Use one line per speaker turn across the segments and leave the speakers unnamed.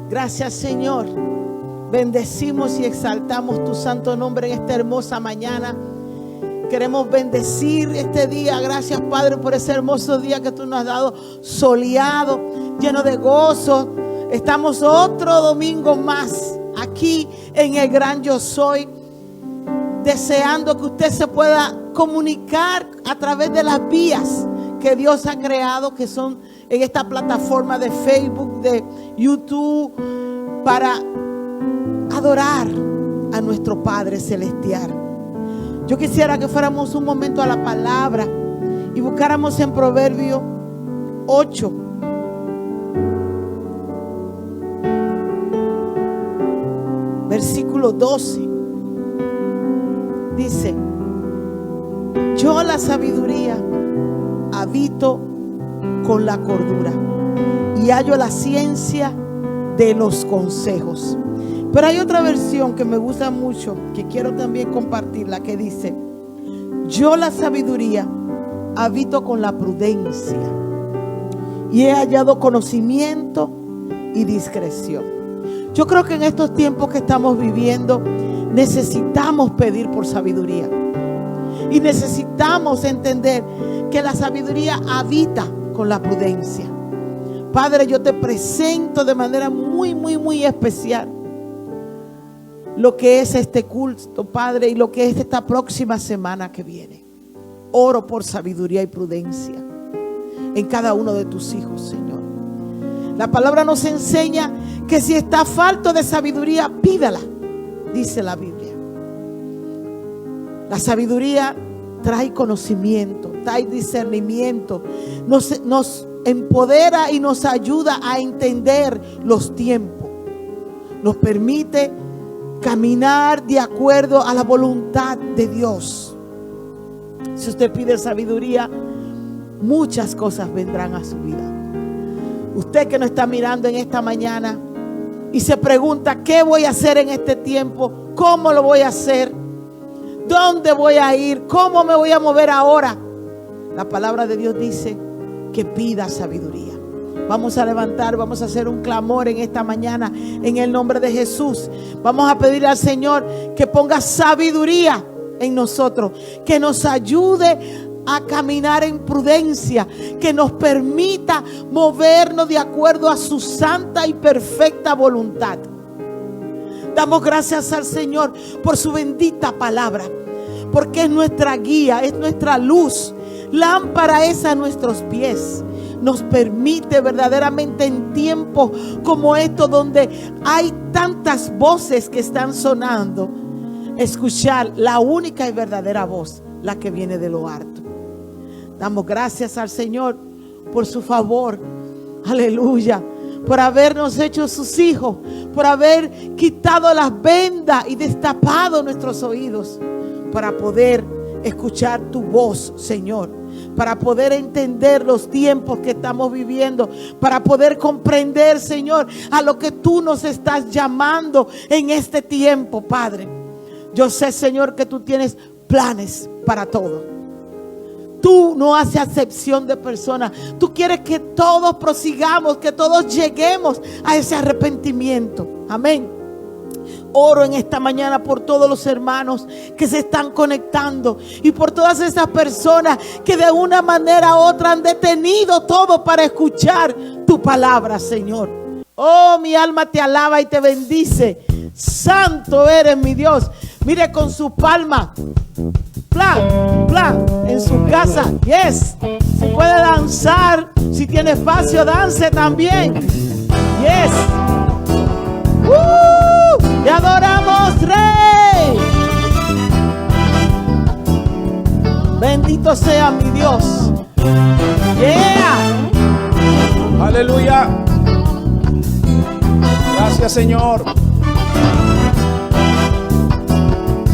Gracias, Señor. Bendecimos y exaltamos tu santo nombre en esta hermosa mañana. Queremos bendecir este día. Gracias, Padre, por ese hermoso día que tú nos has dado, soleado, lleno de gozo. Estamos otro domingo más aquí en el Gran Yo Soy, deseando que usted se pueda comunicar a través de las vías que Dios ha creado, que son en esta plataforma de Facebook, de YouTube, para adorar a nuestro Padre Celestial. Yo quisiera que fuéramos un momento a la palabra y buscáramos en Proverbio 8. Versículo 12. Dice: yo la sabiduría habito con la cordura y hallo la ciencia de los consejos. Pero hay otra versión que me gusta mucho, que quiero también compartirla, que dice: yo la sabiduría habito con la prudencia y he hallado conocimiento y discreción. Yo creo que en estos tiempos que estamos viviendo necesitamos pedir por sabiduría y necesitamos entender que la sabiduría habita con la prudencia. Padre, yo te presento de manera muy especial lo que es este culto, Padre, y lo que es esta próxima semana que viene. Oro por sabiduría y prudencia en cada uno de tus hijos, Señor. La palabra nos enseña que si está falto de sabiduría, pídala, dice la Biblia. La sabiduría trae conocimiento, trae discernimiento, nos empodera y nos ayuda a entender los tiempos. Nos permite caminar de acuerdo a la voluntad de Dios. Si usted pide sabiduría, muchas cosas vendrán a su vida. Usted que nos está mirando en esta mañana y se pregunta: ¿qué voy a hacer en este tiempo? ¿Cómo lo voy a hacer? ¿Dónde voy a ir? ¿Cómo me voy a mover ahora? La palabra de Dios dice que pida sabiduría. Vamos a levantar, vamos a hacer un clamor en esta mañana en el nombre de Jesús. Vamos a pedirle al Señor que ponga sabiduría en nosotros, que nos ayude a caminar en prudencia, que nos permita movernos de acuerdo a su santa y perfecta voluntad. Damos gracias al Señor por su bendita palabra, porque es nuestra guía, es nuestra luz. Lámpara es a nuestros pies. Nos permite verdaderamente en tiempos como estos, donde hay tantas voces que están sonando, escuchar la única y verdadera voz, la que viene de lo alto. Damos gracias al Señor por su favor. Aleluya. Por habernos hecho sus hijos, por haber quitado las vendas y destapado nuestros oídos para poder escuchar tu voz, Señor, para poder entender los tiempos que estamos viviendo, para poder comprender, Señor, a lo que tú nos estás llamando en este tiempo, Padre. Yo sé, Señor, que tú tienes planes para todo. Tú no haces acepción de personas. Tú quieres que todos prosigamos, que todos lleguemos a ese arrepentimiento. Amén. Oro en esta mañana por todos los hermanos que se están conectando y por todas esas personas que de una manera u otra han detenido todo para escuchar tu palabra, Señor. Oh, mi alma te alaba y te bendice. Santo eres, mi Dios. Mire, con su palma, plan, plan, en su casa. Yes. Si puede danzar, si tiene espacio, dance también. Yes. Te adoramos, Rey. Bendito sea mi Dios. Yeah.
Aleluya. Gracias, Señor.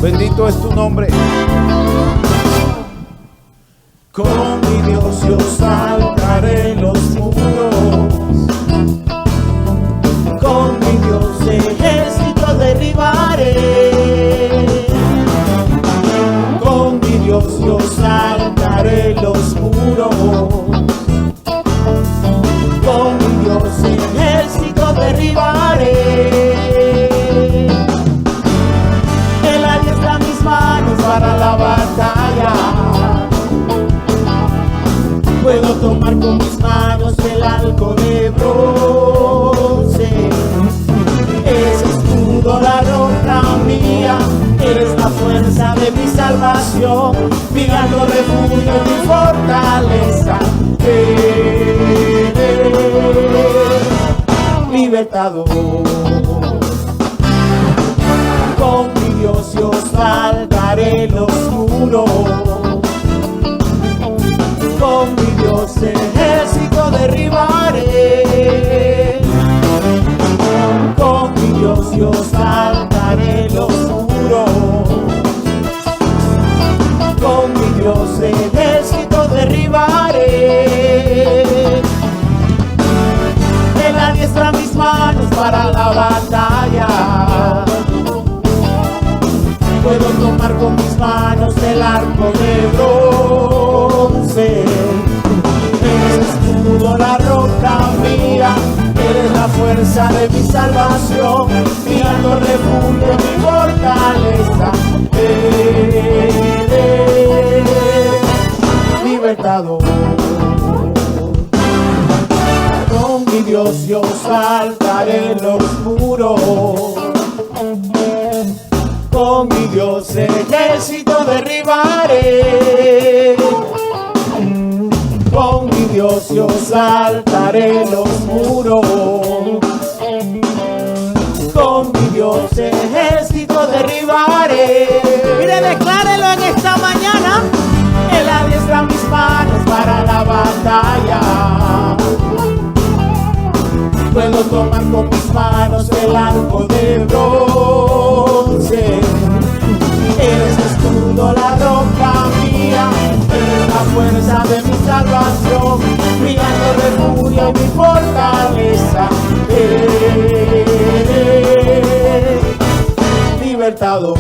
Bendito es tu nombre. Con mi Dios yo saltaré los muros.
Con mi Dios ejército derribaré. Con mi Dios yo saltaré los muros. Con mi Dios ejército derribaré. Él adiestra mis manos para la batalla. Puedo tomar con mis manos el arco de bronce. Ese escudo, la roca mía, eres la fuerza de mi salvación, mi alto refugio, mi fortaleza. Libertador. Con mi Dios yo saltaré los muros. Con mi Dios ejército derribaré. Con mi Dios yo saltaré los muros. Con mi Dios ejército derribaré. Él adiestra mis manos para la batalla. Puedo tomar con mis manos el arco de bronce. Eres escudo, la roca mía, eres la fuerza de mi salvación, mi alto refugio, mi fortaleza. Libertador. Con mi Dios yo saltaré los muros. Con mi Dios ejército derribaré. Con mi Dios yo saltaré los muros. Con mi Dios ejército derribaré.
Mire, declárelo en esta mañana.
Él adiestra mis manos para la batalla. Puedo tomar con mis manos el arco de bronce. Eres escudo, la roca mía, eres la fuerza de mi salvación, mi alto refugio y mi fortaleza. Libertador.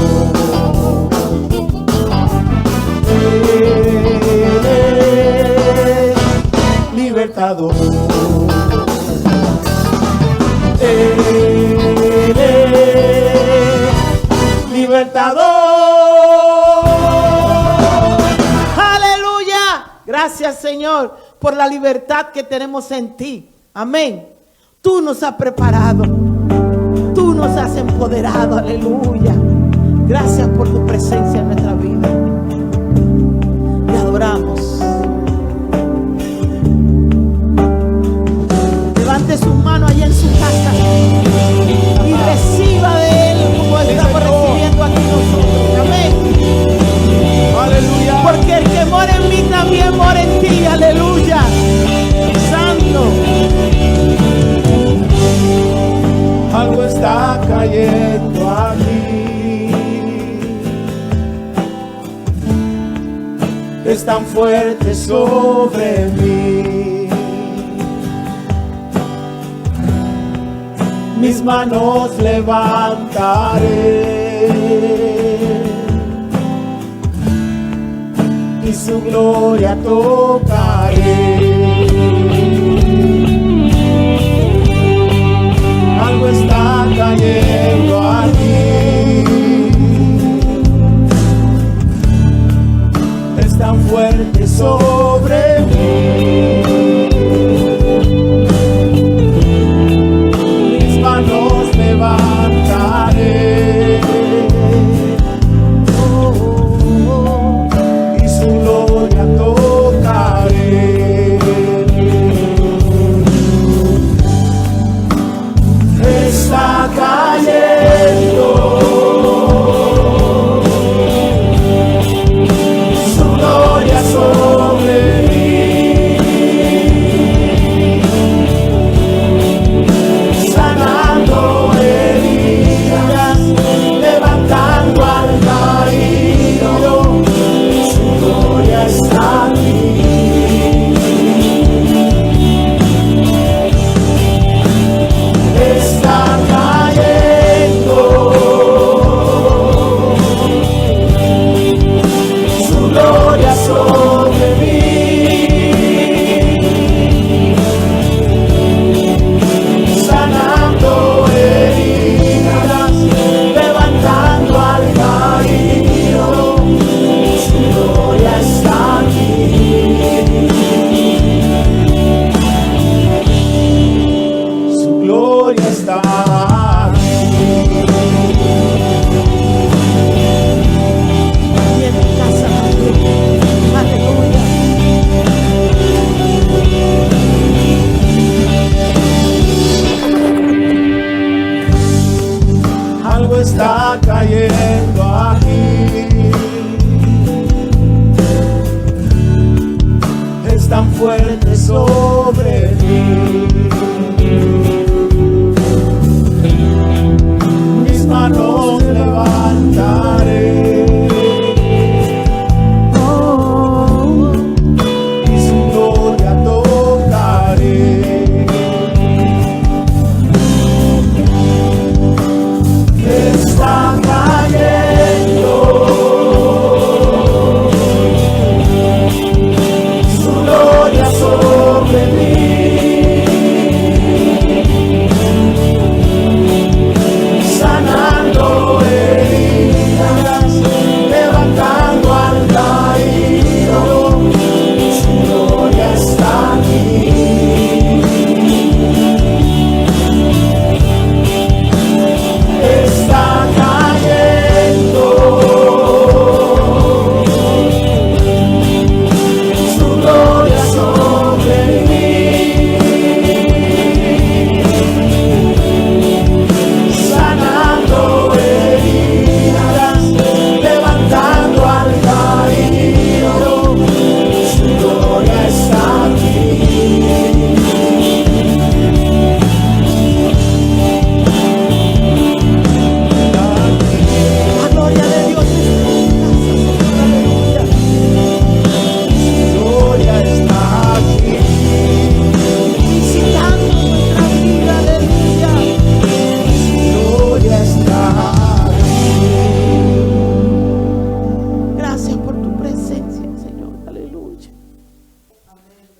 Libertador. Libertador.
Aleluya. Gracias, Señor, por la libertad que tenemos en ti. Amén. Tú nos has preparado. Tú nos has empoderado. Aleluya. Gracias por tu presencia en nuestra vida. Te adoramos. Levante sus manos allá en su casa y reciba de Él como estamos recibiendo aquí nosotros. Amén.
Aleluya.
Porque el que mora en mí también mora en ti. Aleluya. Santo.
Algo está cayendo aquí. Es tan fuerte sobre mí. Mis manos levantaré y su gloria tocaré. Algo está cayendo aquí. Es tan fuerte sobre mí. Mis manos levantaré algo está cayendo aquí. Es tan fuerte sobre mí. Mis manos levantaré. Está cayendo su gloria sobre mí, sanando heridas, levantando al caído, su gloria está aquí. Está cayendo su gloria sobre mí, sanando heridas, levantando al caído, su gloria está aquí.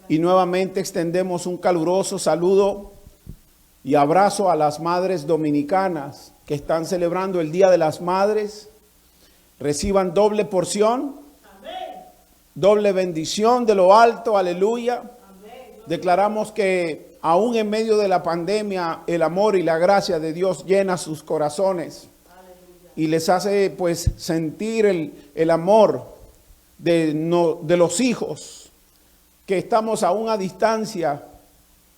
Y nuevamente extendemos un caluroso saludo y abrazo a las madres dominicanas que están celebrando el Día de las Madres. Reciban doble porción, doble bendición de lo alto, aleluya. Declaramos que aún en medio de la pandemia, el amor y la gracia de Dios llena sus corazones y les hace pues sentir el amor de los hijos, que estamos aún a distancia,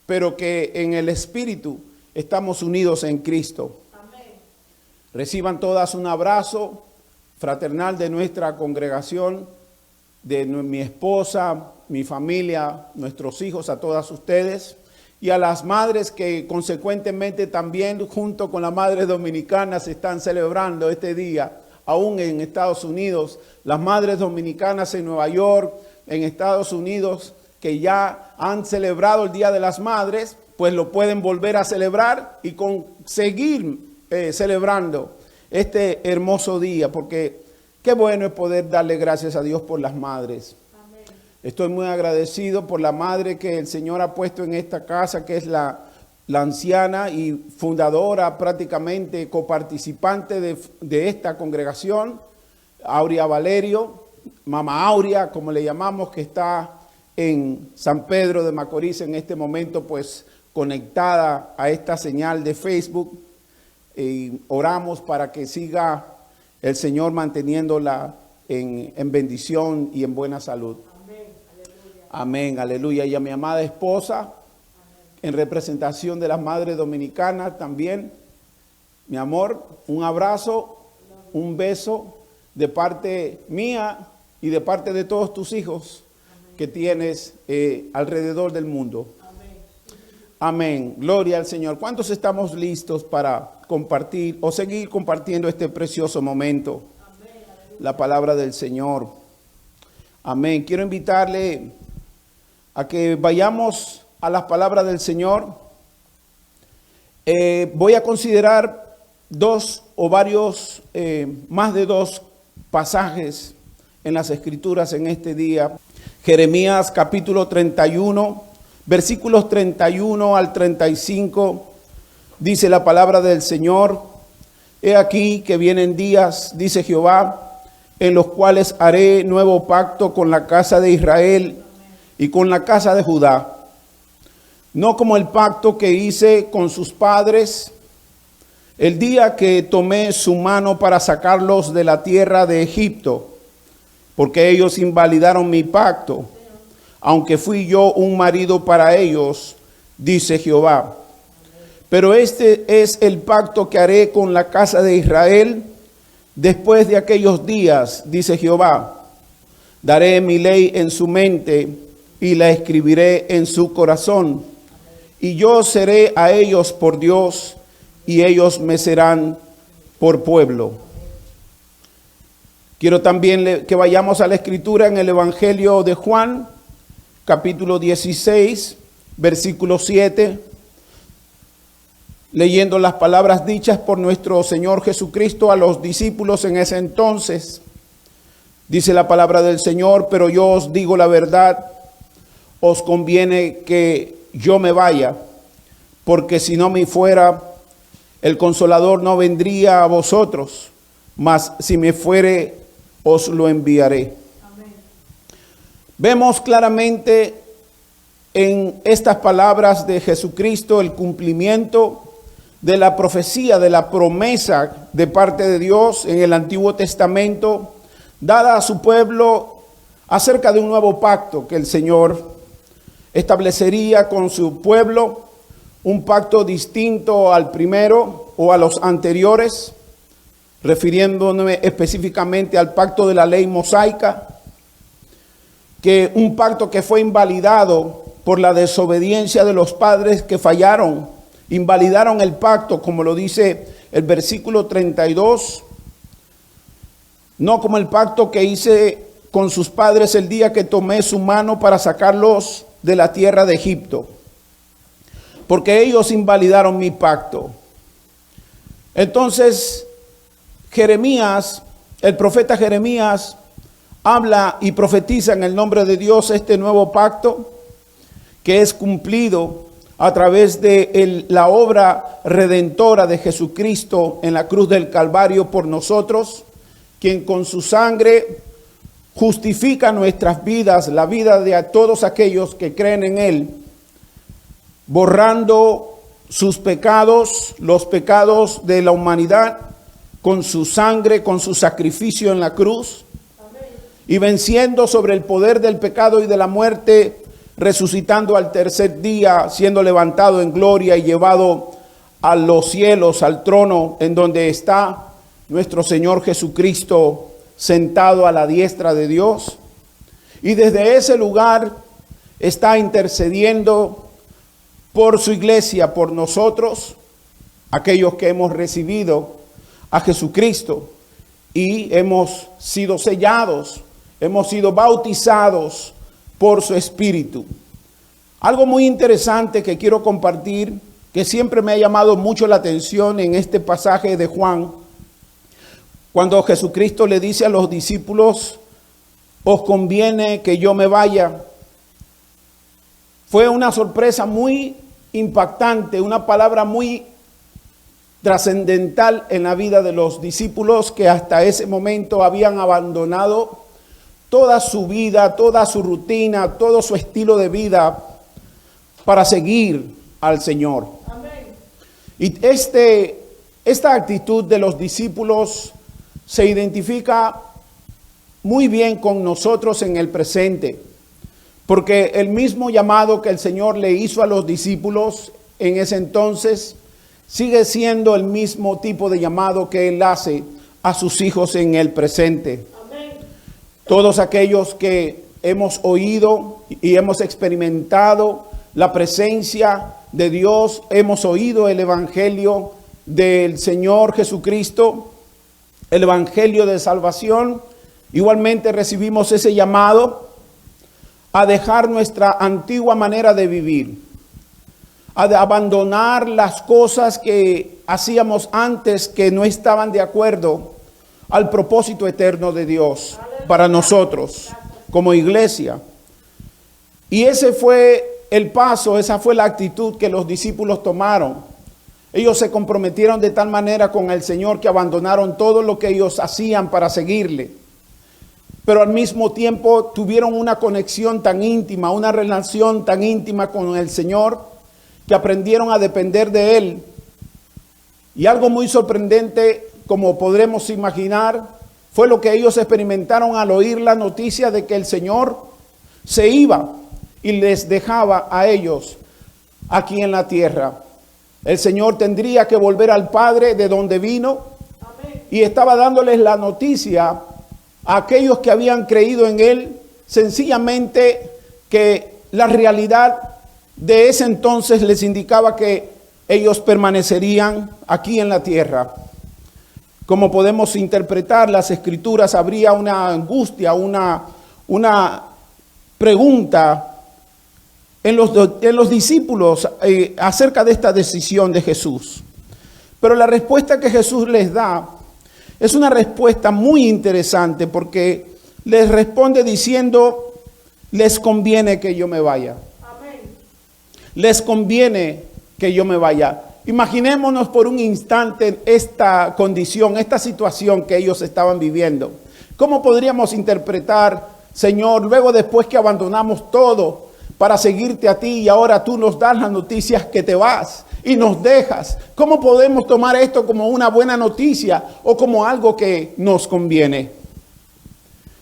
pero que en el Espíritu estamos unidos en Cristo. Amén. Reciban todas un abrazo fraternal de nuestra congregación, de mi esposa, mi familia, nuestros hijos, a todas ustedes y a las madres que consecuentemente también junto con la madre dominicana se están celebrando este día, aún en Estados Unidos, las madres dominicanas en Nueva York, en Estados Unidos, que ya han celebrado el Día de las Madres, pues lo pueden volver a celebrar y seguir celebrando este hermoso día, porque qué bueno es poder darle gracias a Dios por las madres. Amén. Estoy muy agradecido por la madre que el Señor ha puesto en esta casa, que es la anciana y fundadora, prácticamente coparticipante de esta congregación, Aurea Valerio, Mamá Aurea, como le llamamos, que está en San Pedro de Macorís en este momento, pues conectada a esta señal de Facebook. Y oramos para que siga el Señor manteniéndola en bendición y en buena salud. Amén, aleluya. Amén, aleluya. Y a mi amada esposa, amén, en representación de las madres dominicanas también, mi amor, un abrazo, un beso de parte mía y de parte de todos tus hijos que tienes alrededor del mundo. Amén. Amén. Gloria al Señor. ¿Cuántos estamos listos para compartir o seguir compartiendo este precioso momento? Amén. La palabra del Señor. Amén. Quiero invitarle a que vayamos a las palabras del Señor. Voy a considerar más de dos pasajes en las Escrituras en este día. Jeremías capítulo 31, versículos 31 al 35, dice la palabra del Señor: He aquí que vienen días, dice Jehová, en los cuales haré nuevo pacto con la casa de Israel y con la casa de Judá, no como el pacto que hice con sus padres el día que tomé su mano para sacarlos de la tierra de Egipto, porque ellos invalidaron mi pacto, aunque fui yo un marido para ellos, dice Jehová. Pero este es el pacto que haré con la casa de Israel después de aquellos días, dice Jehová. Daré mi ley en su mente y la escribiré en su corazón. Y yo seré a ellos por Dios y ellos me serán por pueblo. Quiero también que vayamos a la escritura en el Evangelio de Juan, capítulo 16, versículo 7. Leyendo las palabras dichas por nuestro Señor Jesucristo a los discípulos en ese entonces. Dice la palabra del Señor: pero yo os digo la verdad, os conviene que yo me vaya, porque si no me fuera, el Consolador no vendría a vosotros, mas si me fuere, os lo enviaré. Amén. Vemos claramente en estas palabras de Jesucristo el cumplimiento de la profecía, de la promesa de parte de Dios en el Antiguo Testamento, dada a su pueblo acerca de un nuevo pacto que el Señor establecería con su pueblo, un pacto distinto al primero o a los anteriores, refiriéndome específicamente al pacto de la ley mosaica, que un pacto que fue invalidado por la desobediencia de los padres que fallaron. Invalidaron el pacto, como lo dice el versículo 32, no como el pacto que hice con sus padres el día que tomé su mano para sacarlos de la tierra de Egipto, porque ellos invalidaron mi pacto. Entonces, Jeremías, el profeta Jeremías, habla y profetiza en el nombre de Dios este nuevo pacto que es cumplido a través de la obra redentora de Jesucristo en la cruz del Calvario por nosotros, quien con su sangre justifica nuestras vidas, la vida de todos aquellos que creen en Él, borrando sus pecados, los pecados de la humanidad, con su sangre, con su sacrificio en la cruz. Amén. Y venciendo sobre el poder del pecado y de la muerte, resucitando al tercer día, siendo levantado en gloria y llevado a los cielos, al trono en donde está nuestro Señor Jesucristo sentado a la diestra de Dios. Y desde ese lugar está intercediendo por su iglesia, por nosotros, aquellos que hemos recibido a Jesucristo y hemos sido sellados, hemos sido bautizados por su Espíritu. Algo muy interesante que quiero compartir, que siempre me ha llamado mucho la atención en este pasaje de Juan, cuando Jesucristo le dice a los discípulos: os conviene que yo me vaya. Fue una sorpresa muy impactante, una palabra muy trascendental en la vida de los discípulos que hasta ese momento habían abandonado toda su vida, toda su rutina, todo su estilo de vida para seguir al Señor. Amén. Y esta actitud de los discípulos se identifica muy bien con nosotros en el presente, porque el mismo llamado que el Señor le hizo a los discípulos en ese entonces sigue siendo el mismo tipo de llamado que Él hace a sus hijos en el presente. Todos aquellos que hemos oído y hemos experimentado la presencia de Dios, hemos oído el Evangelio del Señor Jesucristo, el Evangelio de salvación, igualmente recibimos ese llamado a dejar nuestra antigua manera de vivir, a abandonar las cosas que hacíamos antes que no estaban de acuerdo al propósito eterno de Dios para nosotros como iglesia. Y ese fue el paso, esa fue la actitud que los discípulos tomaron. Ellos se comprometieron de tal manera con el Señor que abandonaron todo lo que ellos hacían para seguirle. Pero al mismo tiempo tuvieron una conexión tan íntima, una relación tan íntima con el Señor, que aprendieron a depender de Él. Y algo muy sorprendente, como podremos imaginar, fue lo que ellos experimentaron al oír la noticia de que el Señor se iba y les dejaba a ellos aquí en la tierra. El Señor tendría que volver al Padre de donde vino. Y estaba dándoles la noticia a aquellos que habían creído en Él, sencillamente que la realidad de ese entonces les indicaba que ellos permanecerían aquí en la tierra. Como podemos interpretar las Escrituras, habría una angustia, una pregunta en los discípulos acerca de esta decisión de Jesús. Pero la respuesta que Jesús les da es una respuesta muy interesante, porque les responde diciendo: les conviene que yo me vaya. Amén. Les conviene que yo me vaya. Imaginémonos por un instante esta condición, esta situación que ellos estaban viviendo. ¿Cómo podríamos interpretar, Señor, luego después que abandonamos todo para seguirte a ti y ahora tú nos das las noticias que te vas y nos dejas? ¿Cómo podemos tomar esto como una buena noticia o como algo que nos conviene?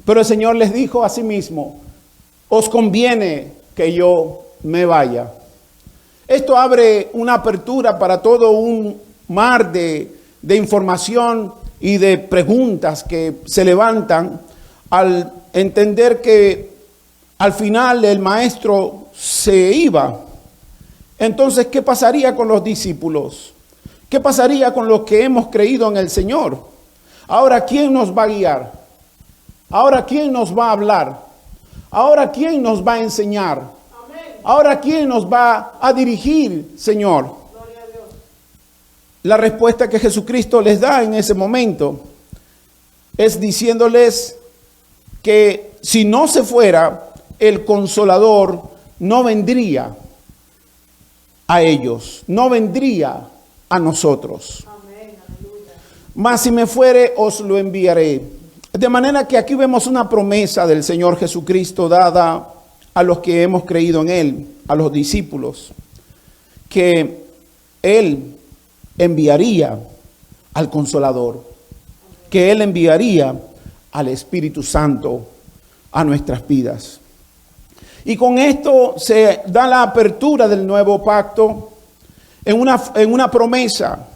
Pero el Señor les dijo a sí mismo: os conviene que yo me vaya. Esto abre una apertura para todo un mar de información y de preguntas que se levantan al entender que al final el maestro se iba. Entonces, ¿qué pasaría con los discípulos? ¿Qué pasaría con los que hemos creído en el Señor? Ahora, ¿quién nos va a guiar? Ahora, ¿quién nos va a hablar? Ahora, ¿quién nos va a enseñar? Ahora, ¿quién nos va a dirigir, Señor? Gloria a Dios. La respuesta que Jesucristo les da en ese momento es diciéndoles que si no se fuera, el Consolador no vendría a ellos, no vendría a nosotros. Amén. Mas si me fuere, os lo enviaré. De manera que aquí vemos una promesa del Señor Jesucristo dada a los que hemos creído en Él, a los discípulos, que Él enviaría al Consolador, que Él enviaría al Espíritu Santo a nuestras vidas. Y con esto se da la apertura del nuevo pacto en una promesa,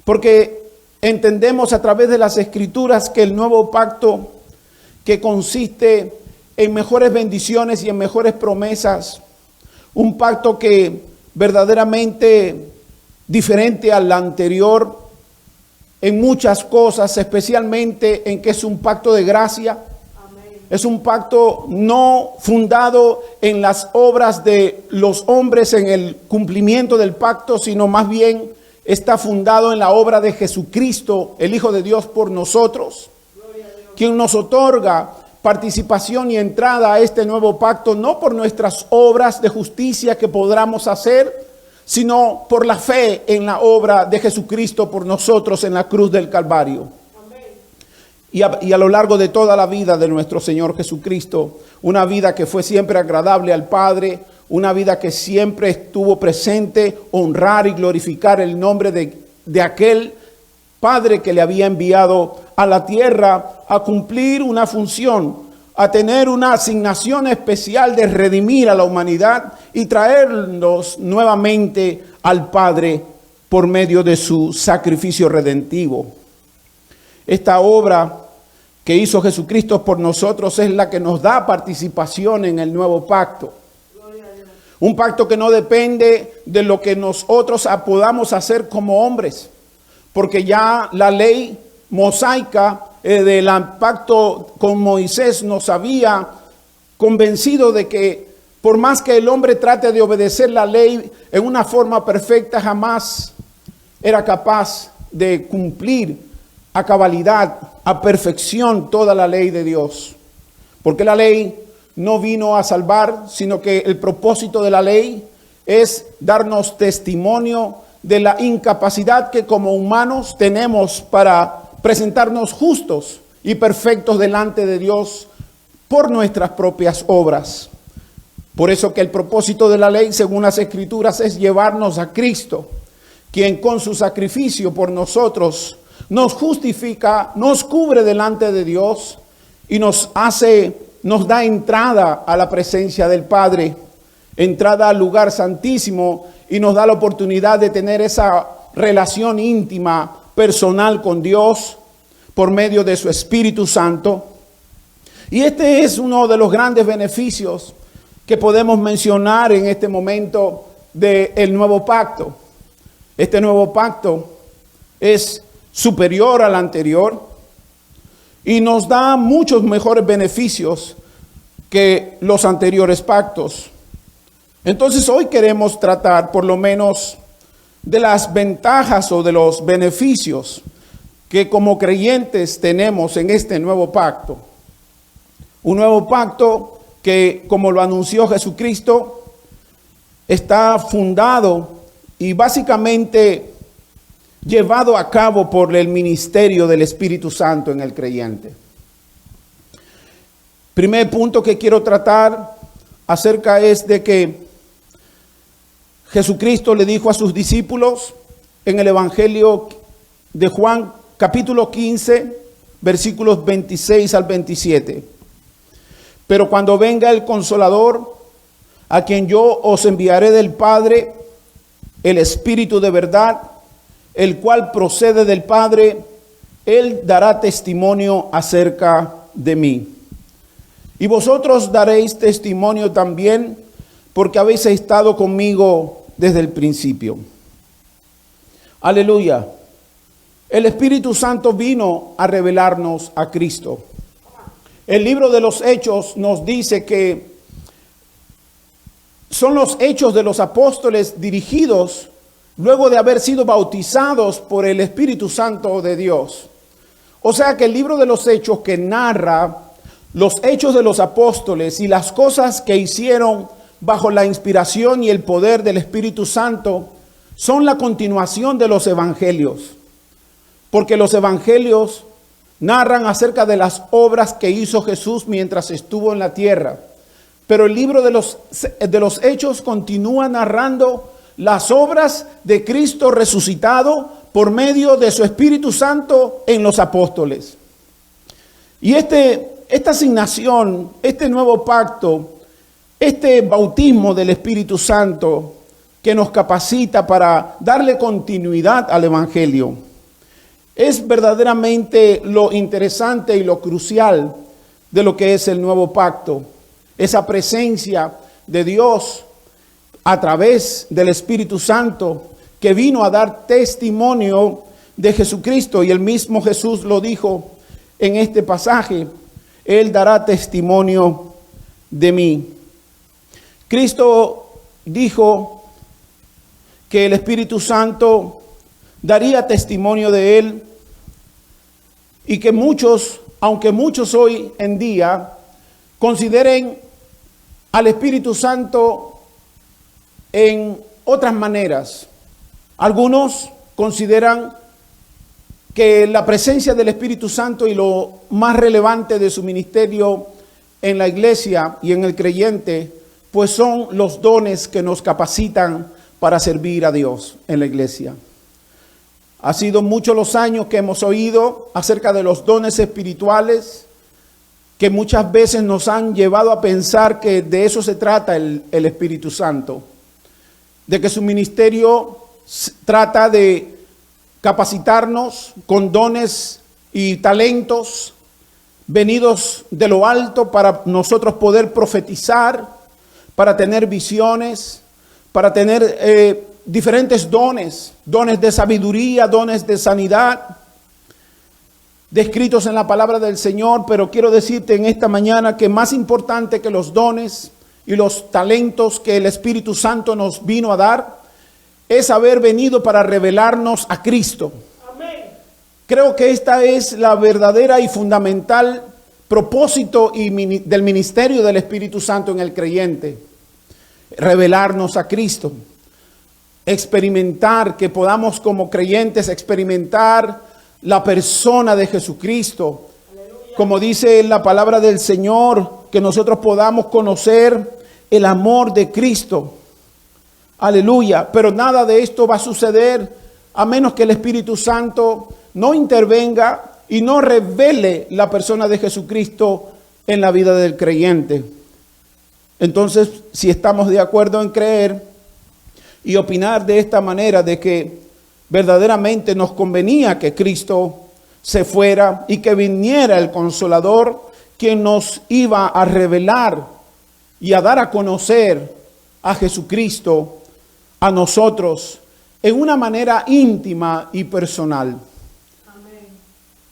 porque entendemos a través de las Escrituras que el nuevo pacto, que consiste en mejores bendiciones y en mejores promesas, un pacto que verdaderamente diferente al anterior en muchas cosas, especialmente en que es un pacto de gracia. Amén. Es un pacto no fundado en las obras de los hombres, en el cumplimiento del pacto, sino más bien está fundado en la obra de Jesucristo, el Hijo de Dios por nosotros, quien nos otorga participación y entrada a este nuevo pacto, no por nuestras obras de justicia que podamos hacer, sino por la fe en la obra de Jesucristo por nosotros en la cruz del Calvario. Y a lo largo de toda la vida de nuestro Señor Jesucristo, una vida que fue siempre agradable al Padre, una vida que siempre estuvo presente, honrar y glorificar el nombre de aquel Padre que le había enviado a la tierra a cumplir una función, a tener una asignación especial de redimir a la humanidad y traernos nuevamente al Padre por medio de su sacrificio redentivo. Esta obra que hizo Jesucristo por nosotros es la que nos da participación en el nuevo pacto. Un pacto que no depende de lo que nosotros podamos hacer como hombres, porque ya la ley mosaica del pacto con Moisés nos había convencido de que por más que el hombre trate de obedecer la ley en una forma perfecta, jamás era capaz de cumplir a cabalidad, a perfección toda la ley de Dios. Porque la ley no vino a salvar, sino que el propósito de la ley es darnos testimonio de la incapacidad que como humanos tenemos para presentarnos justos y perfectos delante de Dios por nuestras propias obras. Por eso que el propósito de la ley, según las Escrituras, es llevarnos a Cristo, quien con su sacrificio por nosotros nos justifica, nos cubre delante de Dios y nos da entrada a la presencia del Padre entrada al lugar santísimo y nos da la oportunidad de tener esa relación íntima, personal con Dios por medio de su Espíritu Santo. Y este es uno de los grandes beneficios que podemos mencionar en este momento del nuevo pacto. Este nuevo pacto es superior al anterior y nos da muchos mejores beneficios que los anteriores pactos. Entonces hoy queremos tratar por lo menos de las ventajas o de los beneficios que como creyentes tenemos en este nuevo pacto. Un nuevo pacto que, como lo anunció Jesucristo, está fundado y básicamente llevado a cabo por el ministerio del Espíritu Santo en el creyente. Primer punto que quiero tratar acerca es de que Jesucristo le dijo a sus discípulos en el Evangelio de Juan, capítulo 15, versículos 26 al 27. Pero cuando venga el Consolador, a quien yo os enviaré del Padre, el Espíritu de verdad, el cual procede del Padre, Él dará testimonio acerca de mí. Y vosotros daréis testimonio también, porque habéis estado conmigo desde el principio. Aleluya. El Espíritu Santo vino a revelarnos a Cristo. El libro de los Hechos nos dice que son los hechos de los apóstoles dirigidos luego de haber sido bautizados por el Espíritu Santo de Dios. O sea que el libro de los Hechos, que narra los hechos de los apóstoles y las cosas que hicieron bajo la inspiración y el poder del Espíritu Santo, son la continuación de los evangelios. Porque los evangelios narran acerca de las obras que hizo Jesús mientras estuvo en la tierra. Pero el libro de los Hechos continúa narrando las obras de Cristo resucitado por medio de su Espíritu Santo en los apóstoles. Y esta asignación, este nuevo pacto, este bautismo del Espíritu Santo que nos capacita para darle continuidad al Evangelio, es verdaderamente lo interesante y lo crucial de lo que es el nuevo pacto. Esa presencia de Dios a través del Espíritu Santo que vino a dar testimonio de Jesucristo. Y el mismo Jesús lo dijo en este pasaje: Él dará testimonio de mí. Cristo dijo que el Espíritu Santo daría testimonio de Él y que muchos, aunque muchos hoy en día consideren al Espíritu Santo en otras maneras. Algunos consideran que la presencia del Espíritu Santo y lo más relevante de su ministerio en la iglesia y en el creyente, pues son los dones que nos capacitan para servir a Dios en la iglesia. Ha sido muchos los años que hemos oído acerca de los dones espirituales, que muchas veces nos han llevado a pensar que de eso se trata el Espíritu Santo, de que su ministerio trata de capacitarnos con dones y talentos venidos de lo alto para nosotros poder profetizar, para tener visiones, para tener diferentes dones de sabiduría, dones de sanidad, descritos en la palabra del Señor. Pero quiero decirte en esta mañana que más importante que los dones y los talentos que el Espíritu Santo nos vino a dar es haber venido para revelarnos a Cristo. Amén. Creo que esta es la verdadera y fundamental propósito del ministerio del Espíritu Santo en el creyente: revelarnos a Cristo, experimentar, que podamos como creyentes experimentar la persona de Jesucristo. Aleluya. Como dice la palabra del Señor, que nosotros podamos conocer el amor de Cristo. Aleluya. Pero nada de esto va a suceder a menos que el Espíritu Santo no intervenga y no revele la persona de Jesucristo en la vida del creyente. Entonces, si estamos de acuerdo en creer y opinar de esta manera, de que verdaderamente nos convenía que Cristo se fuera y que viniera el Consolador, quien nos iba a revelar y a dar a conocer a Jesucristo a nosotros en una manera íntima y personal.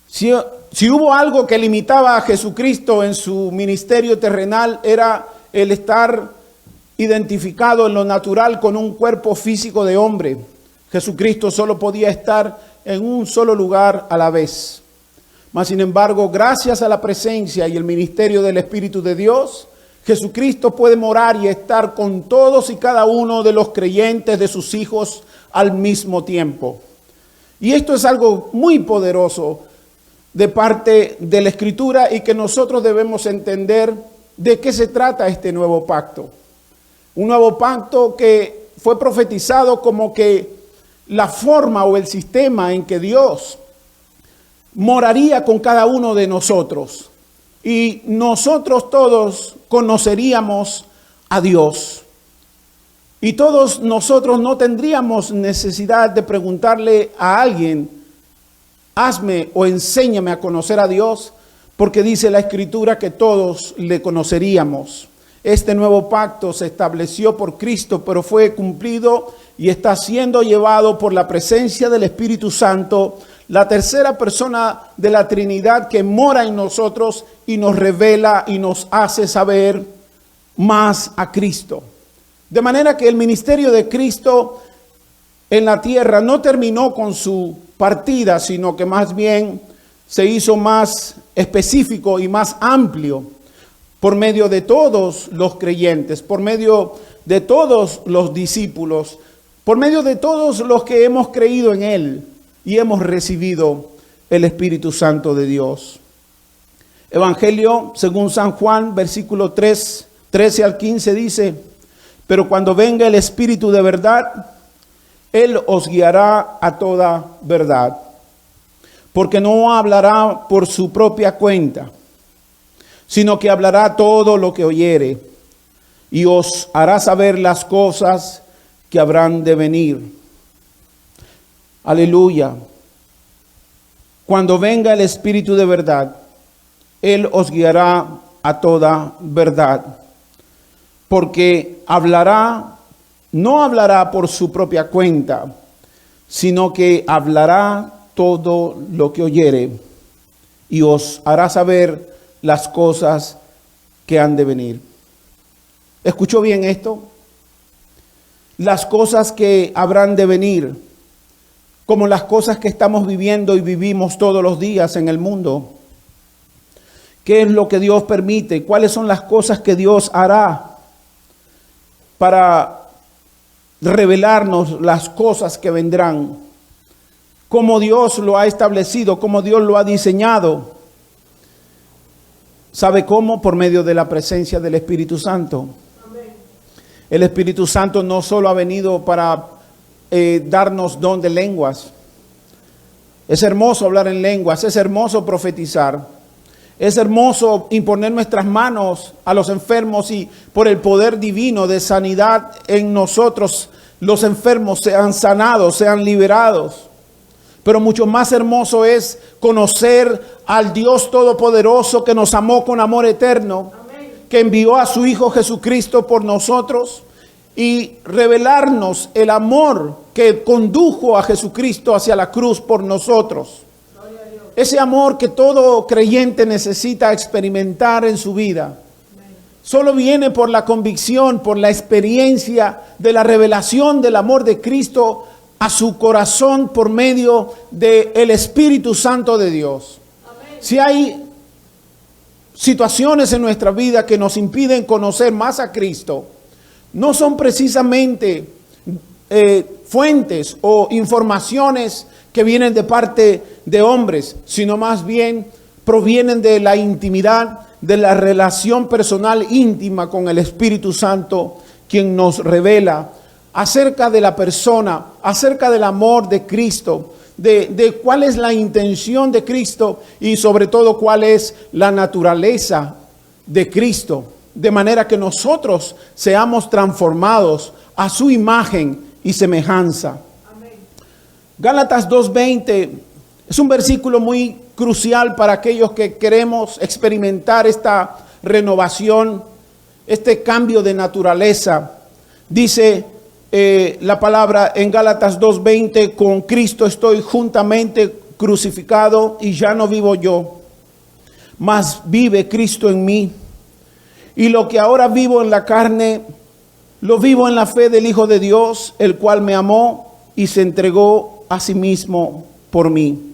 Si hubo algo que limitaba a Jesucristo en su ministerio terrenal, era el estar identificado en lo natural con un cuerpo físico de hombre. Jesucristo solo podía estar en un solo lugar a la vez. Mas, sin embargo, gracias a la presencia y el ministerio del Espíritu de Dios, Jesucristo puede morar y estar con todos y cada uno de los creyentes, de sus hijos, al mismo tiempo. Y esto es algo muy poderoso de parte de la Escritura y que nosotros debemos entender de qué se trata este nuevo pacto. Un nuevo pacto que fue profetizado como que la forma o el sistema en que Dios moraría con cada uno de nosotros. Y nosotros todos conoceríamos a Dios. Y todos nosotros no tendríamos necesidad de preguntarle a alguien, hazme o enséñame a conocer a Dios, porque dice la Escritura que todos le conoceríamos. Este nuevo pacto se estableció por Cristo, pero fue cumplido y está siendo llevado por la presencia del Espíritu Santo, la tercera persona de la Trinidad que mora en nosotros y nos revela y nos hace saber más a Cristo. De manera que el ministerio de Cristo en la tierra no terminó con su partida, sino que más bien se hizo más específico y más amplio por medio de todos los creyentes, por medio de todos los discípulos, por medio de todos los que hemos creído en Él y hemos recibido el Espíritu Santo de Dios. Evangelio según San Juan, versículo 13 al 15 dice: pero cuando venga el Espíritu de verdad, Él os guiará a toda verdad, porque no hablará por su propia cuenta, sino que hablará todo lo que oyere, y os hará saber las cosas que habrán de venir. Aleluya. Cuando venga el Espíritu de verdad, Él os guiará a toda verdad, porque no hablará por su propia cuenta, sino que hablará todo lo que oyere, y os hará saber las cosas que han de venir. ¿Escuchó bien esto? Las cosas que habrán de venir, como las cosas que estamos viviendo y vivimos todos los días en el mundo. ¿Qué es lo que Dios permite? ¿Cuáles son las cosas que Dios hará para revelarnos las cosas que vendrán? ¿Cómo Dios lo ha establecido? ¿Cómo Dios lo ha diseñado? ¿Sabe cómo? Por medio de la presencia del Espíritu Santo. El Espíritu Santo no solo ha venido para darnos don de lenguas. Es hermoso hablar en lenguas, es hermoso profetizar, es hermoso imponer nuestras manos a los enfermos y por el poder divino de sanidad en nosotros, los enfermos sean sanados, sean liberados. Pero mucho más hermoso es conocer al Dios Todopoderoso que nos amó con amor eterno, que envió a su Hijo Jesucristo por nosotros y revelarnos el amor que condujo a Jesucristo hacia la cruz por nosotros. Ese amor que todo creyente necesita experimentar en su vida. Solo viene por la convicción, por la experiencia de la revelación del amor de Cristo a su corazón por medio del Espíritu Santo de Dios. Si hay situaciones en nuestra vida que nos impiden conocer más a Cristo, no son precisamente fuentes o informaciones que vienen de parte de hombres, sino más bien provienen de la intimidad, de la relación personal íntima con el Espíritu Santo, quien nos revela acerca de la persona, acerca del amor de Cristo, de cuál es la intención de Cristo y sobre todo cuál es la naturaleza de Cristo. de manera que nosotros seamos transformados a su imagen y semejanza. Gálatas 2:20 es un versículo muy crucial para aquellos que queremos experimentar esta renovación, este cambio de naturaleza. Dice la palabra en Gálatas 2:20: con Cristo estoy juntamente crucificado y ya no vivo yo, mas vive Cristo en mí. Y lo que ahora vivo en la carne, lo vivo en la fe del Hijo de Dios, el cual me amó y se entregó a sí mismo por mí.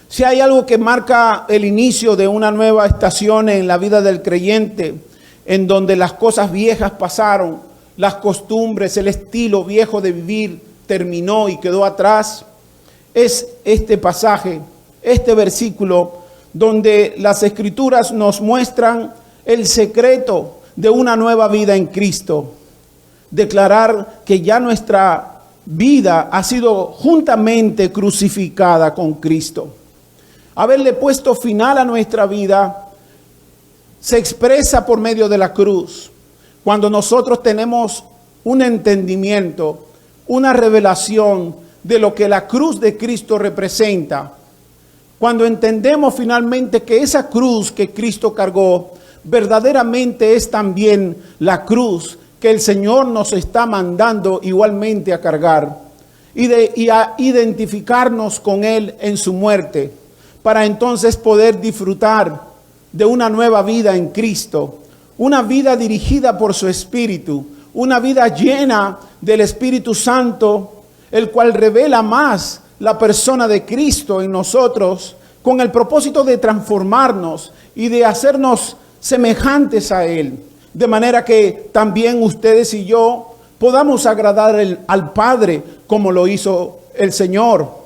Si hay algo que marca el inicio de una nueva estación en la vida del creyente, en donde las cosas viejas pasaron, las costumbres, el estilo viejo de vivir terminó y quedó atrás, es este pasaje, este versículo, donde las Escrituras nos muestran el secreto de una nueva vida en Cristo. Declarar que ya nuestra vida ha sido juntamente crucificada con Cristo. Haberle puesto final a nuestra vida se expresa por medio de la cruz. Cuando nosotros tenemos un entendimiento, una revelación de lo que la cruz de Cristo representa, cuando entendemos finalmente que esa cruz que Cristo cargó verdaderamente es también la cruz que el Señor nos está mandando igualmente a cargar y a identificarnos con Él en su muerte, para entonces poder disfrutar de una nueva vida en Cristo, una vida dirigida por su Espíritu, una vida llena del Espíritu Santo, el cual revela más la persona de Cristo en nosotros, con el propósito de transformarnos y de hacernos semejantes a Él, de manera que también ustedes y yo podamos agradar al Padre como lo hizo el Señor.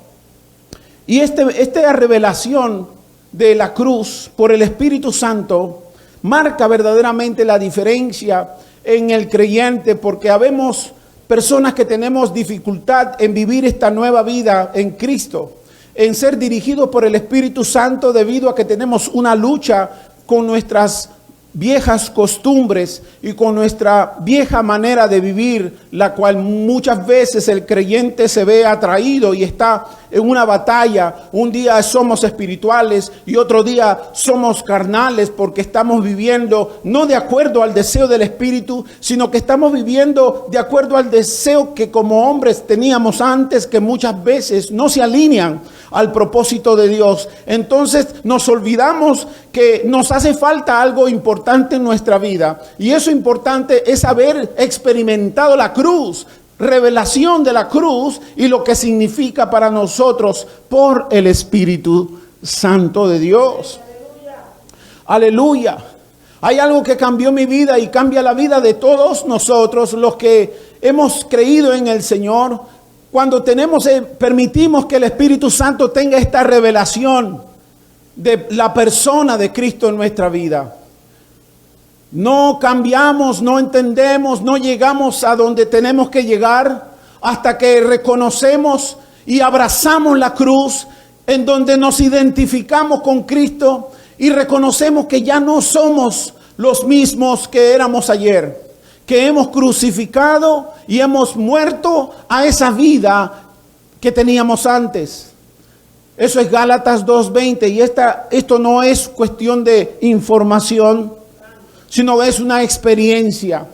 Y esta revelación de la cruz por el Espíritu Santo marca verdaderamente la diferencia en el creyente, porque habemos personas que tenemos dificultad en vivir esta nueva vida en Cristo, en ser dirigidos por el Espíritu Santo, debido a que tenemos una lucha con nuestras viejas costumbres y con nuestra vieja manera de vivir, la cual muchas veces el creyente se ve atraído y está en una batalla. Un día somos espirituales y otro día somos carnales, porque estamos viviendo no de acuerdo al deseo del Espíritu, sino que estamos viviendo de acuerdo al deseo que como hombres teníamos antes, que muchas veces no se alinean al propósito de Dios. Entonces nos olvidamos que nos hace falta algo importante en nuestra vida, y eso importante es haber experimentado la cruz, revelación de la cruz y lo que significa para nosotros por el Espíritu Santo de Dios. Aleluya. Hay algo que cambió mi vida y cambia la vida de todos nosotros, los que hemos creído en el Señor, cuando permitimos que el Espíritu Santo tenga esta revelación de la persona de Cristo en nuestra vida. No cambiamos, no entendemos, no llegamos a donde tenemos que llegar hasta que reconocemos y abrazamos la cruz, en donde nos identificamos con Cristo y reconocemos que ya no somos los mismos que éramos ayer, que hemos crucificado y hemos muerto a esa vida que teníamos antes. Eso es Gálatas 2:20, y esto no es cuestión de información, sino es una experiencia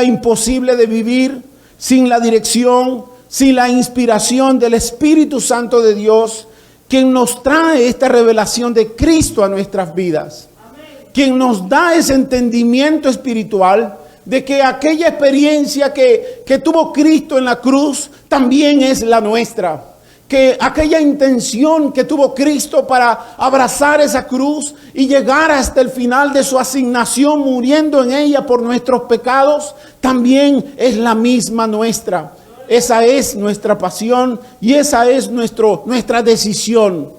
imposible de vivir sin la dirección, sin la inspiración del Espíritu Santo de Dios, quien nos trae esta revelación de Cristo a nuestras vidas. Quien nos da ese entendimiento espiritual de que aquella experiencia que tuvo Cristo en la cruz también es la nuestra. Que aquella intención que tuvo Cristo para abrazar esa cruz y llegar hasta el final de su asignación, muriendo en ella por nuestros pecados, también es la misma nuestra. Esa es nuestra pasión y esa es nuestra decisión.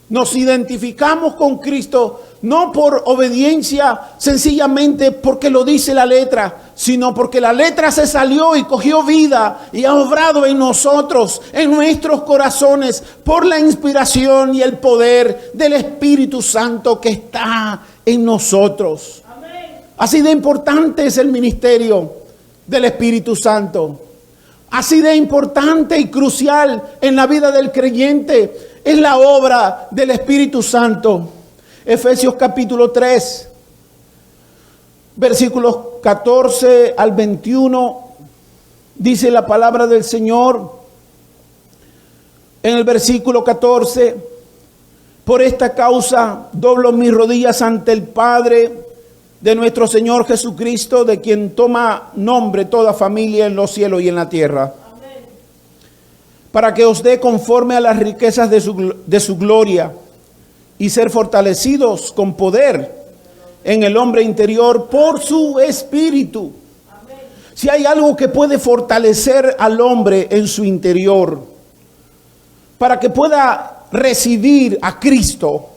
Nos identificamos con Cristo no por obediencia, sencillamente porque lo dice la letra, sino porque la letra se salió y cogió vida y ha obrado en nosotros, en nuestros corazones, por la inspiración y el poder del Espíritu Santo que está en nosotros. Así de importante es el ministerio del Espíritu Santo. Así de importante y crucial en la vida del creyente es la obra del Espíritu Santo. Efesios capítulo 3, versículos 14 al 21, dice la palabra del Señor. En el versículo 14, por esta causa doblo mis rodillas ante el Padre de nuestro Señor Jesucristo, de quien toma nombre toda familia en los cielos y en la tierra. Amén. Para que os dé conforme a las riquezas de su gloria y ser fortalecidos con poder en el hombre interior por su Espíritu. Amén. Si hay algo que puede fortalecer al hombre en su interior, para que pueda recibir a Cristo,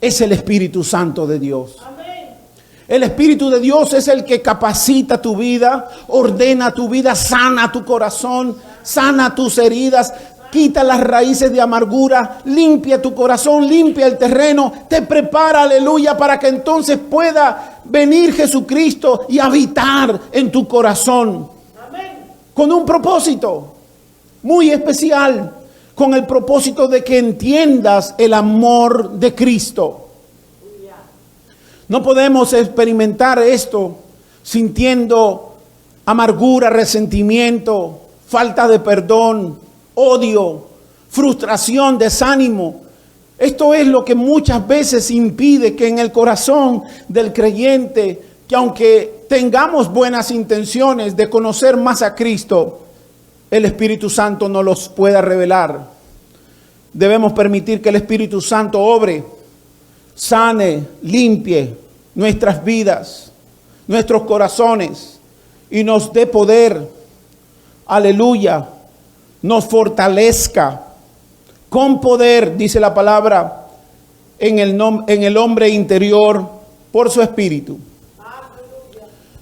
es el Espíritu Santo de Dios. Amén. El Espíritu de Dios es el que capacita tu vida, ordena tu vida, sana tu corazón, sana tus heridas, quita las raíces de amargura, limpia tu corazón, limpia el terreno, te prepara, aleluya, para que entonces pueda venir Jesucristo y habitar en tu corazón. Amén. Con un propósito muy especial, con el propósito de que entiendas el amor de Cristo. No podemos experimentar esto sintiendo amargura, resentimiento, falta de perdón, odio, frustración, desánimo. Esto es lo que muchas veces impide que en el corazón del creyente, que aunque tengamos buenas intenciones de conocer más a Cristo, el Espíritu Santo no los pueda revelar. Debemos permitir que el Espíritu Santo obre, sane, limpie nuestras vidas, nuestros corazones y nos dé poder, aleluya, nos fortalezca con poder, dice la palabra, en el hombre interior por su Espíritu,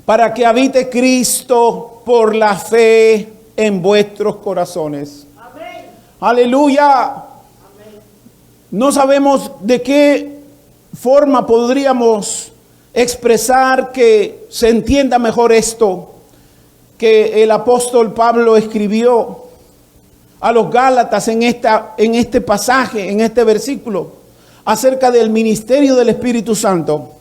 para que habite Cristo por la fe en vuestros corazones. Amén. Aleluya. Amén. No sabemos de qué forma podríamos expresar que se entienda mejor esto que el apóstol Pablo escribió a los Gálatas en este pasaje, en este versículo, acerca del ministerio del Espíritu Santo.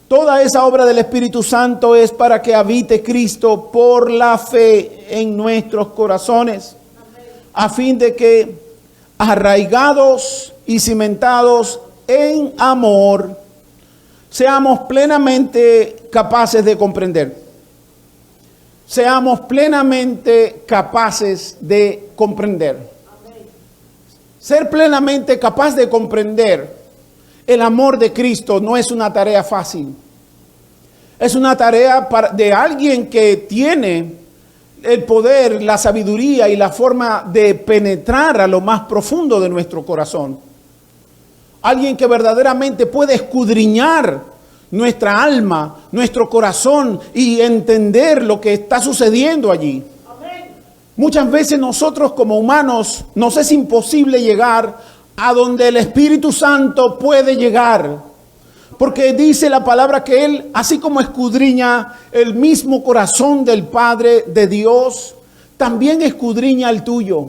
Toda esa obra del Espíritu Santo es para que habite Cristo por la fe en nuestros corazones, a fin de que, arraigados y cimentados en amor, seamos plenamente capaces de comprender. Seamos plenamente capaces de comprender. Ser plenamente capaz de comprender el amor de Cristo no es una tarea fácil. Es una tarea de alguien que tiene el poder, la sabiduría y la forma de penetrar a lo más profundo de nuestro corazón. Alguien que verdaderamente puede escudriñar nuestra alma, nuestro corazón y entender lo que está sucediendo allí. Amén. Muchas veces nosotros como humanos nos es imposible llegar a donde el Espíritu Santo puede llegar. Porque dice la palabra que Él, así como escudriña el mismo corazón del Padre de Dios, también escudriña el tuyo.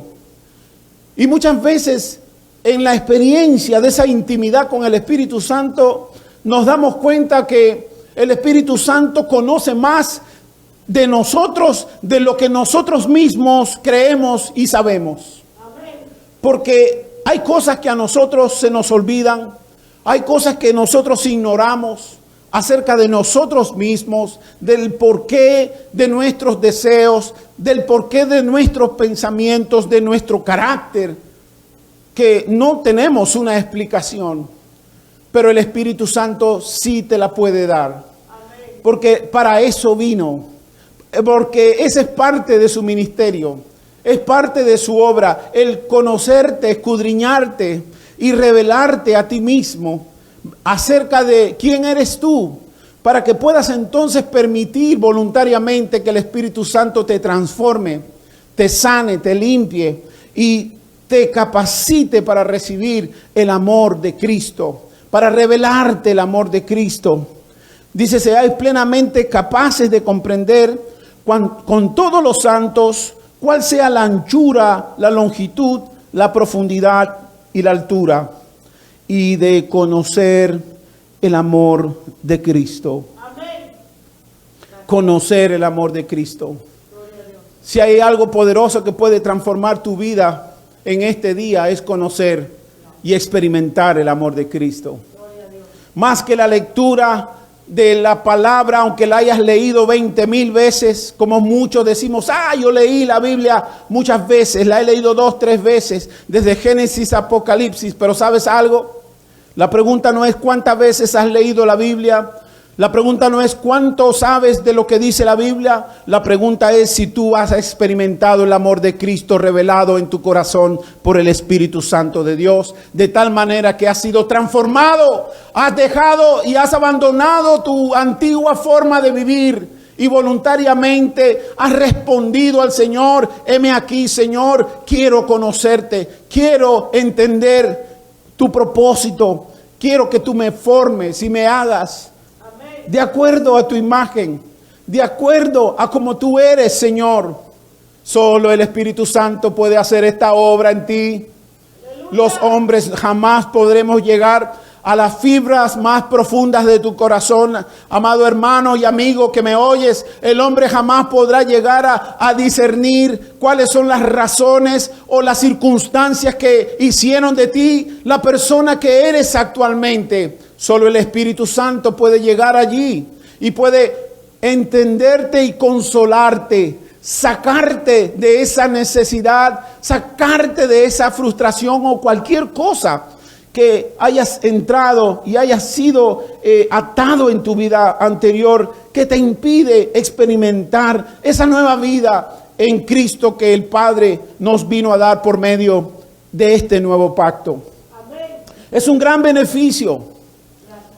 Y muchas veces en la experiencia de esa intimidad con el Espíritu Santo, nos damos cuenta que el Espíritu Santo conoce más de nosotros de lo que nosotros mismos creemos y sabemos. Porque hay cosas que a nosotros se nos olvidan, hay cosas que nosotros ignoramos acerca de nosotros mismos, del porqué de nuestros deseos, del porqué de nuestros pensamientos, de nuestro carácter, que no tenemos una explicación. Pero el Espíritu Santo sí te la puede dar. Porque para eso vino. Porque esa es parte de su ministerio. Es parte de su obra. El conocerte, escudriñarte y revelarte a ti mismo acerca de quién eres tú. Para que puedas entonces permitir voluntariamente que el Espíritu Santo te transforme, te sane, te limpie y te capacite para recibir el amor de Cristo. para revelarte el amor de Cristo. Dice, seáis plenamente capaces de comprender con todos los santos cuál sea la anchura, la longitud, la profundidad y la altura, y de conocer el amor de Cristo.
Amén.
Conocer el amor de Cristo. Si hay algo poderoso que puede transformar tu vida en este día, es conocer y experimentar el amor de Cristo. Más que la lectura de la palabra, aunque la hayas leído 20,000 veces, como muchos decimos, yo leí la Biblia muchas veces, la he leído 2, 3 veces, desde Génesis a Apocalipsis, pero ¿sabes algo? La pregunta no es cuántas veces has leído la Biblia, la pregunta no es cuánto sabes de lo que dice la Biblia, la pregunta es si tú has experimentado el amor de Cristo revelado en tu corazón por el Espíritu Santo de Dios, de tal manera que has sido transformado, has dejado y has abandonado tu antigua forma de vivir y voluntariamente has respondido al Señor, heme aquí, Señor, quiero conocerte, quiero entender tu propósito, quiero que tú me formes y me hagas de acuerdo a tu imagen, de acuerdo a como tú eres, Señor. Solo el Espíritu Santo puede hacer esta obra en ti. Los hombres jamás podremos llegar a las fibras más profundas de tu corazón. Amado hermano y amigo que me oyes, el hombre jamás podrá llegar a discernir cuáles son las razones o las circunstancias que hicieron de ti la persona que eres actualmente. Solo el Espíritu Santo puede llegar allí y puede entenderte y consolarte, sacarte de esa necesidad, sacarte de esa frustración o cualquier cosa que hayas entrado y hayas sido atado en tu vida anterior que te impide experimentar esa nueva vida en Cristo que el Padre nos vino a dar por medio de este nuevo pacto. Amén. Es un gran beneficio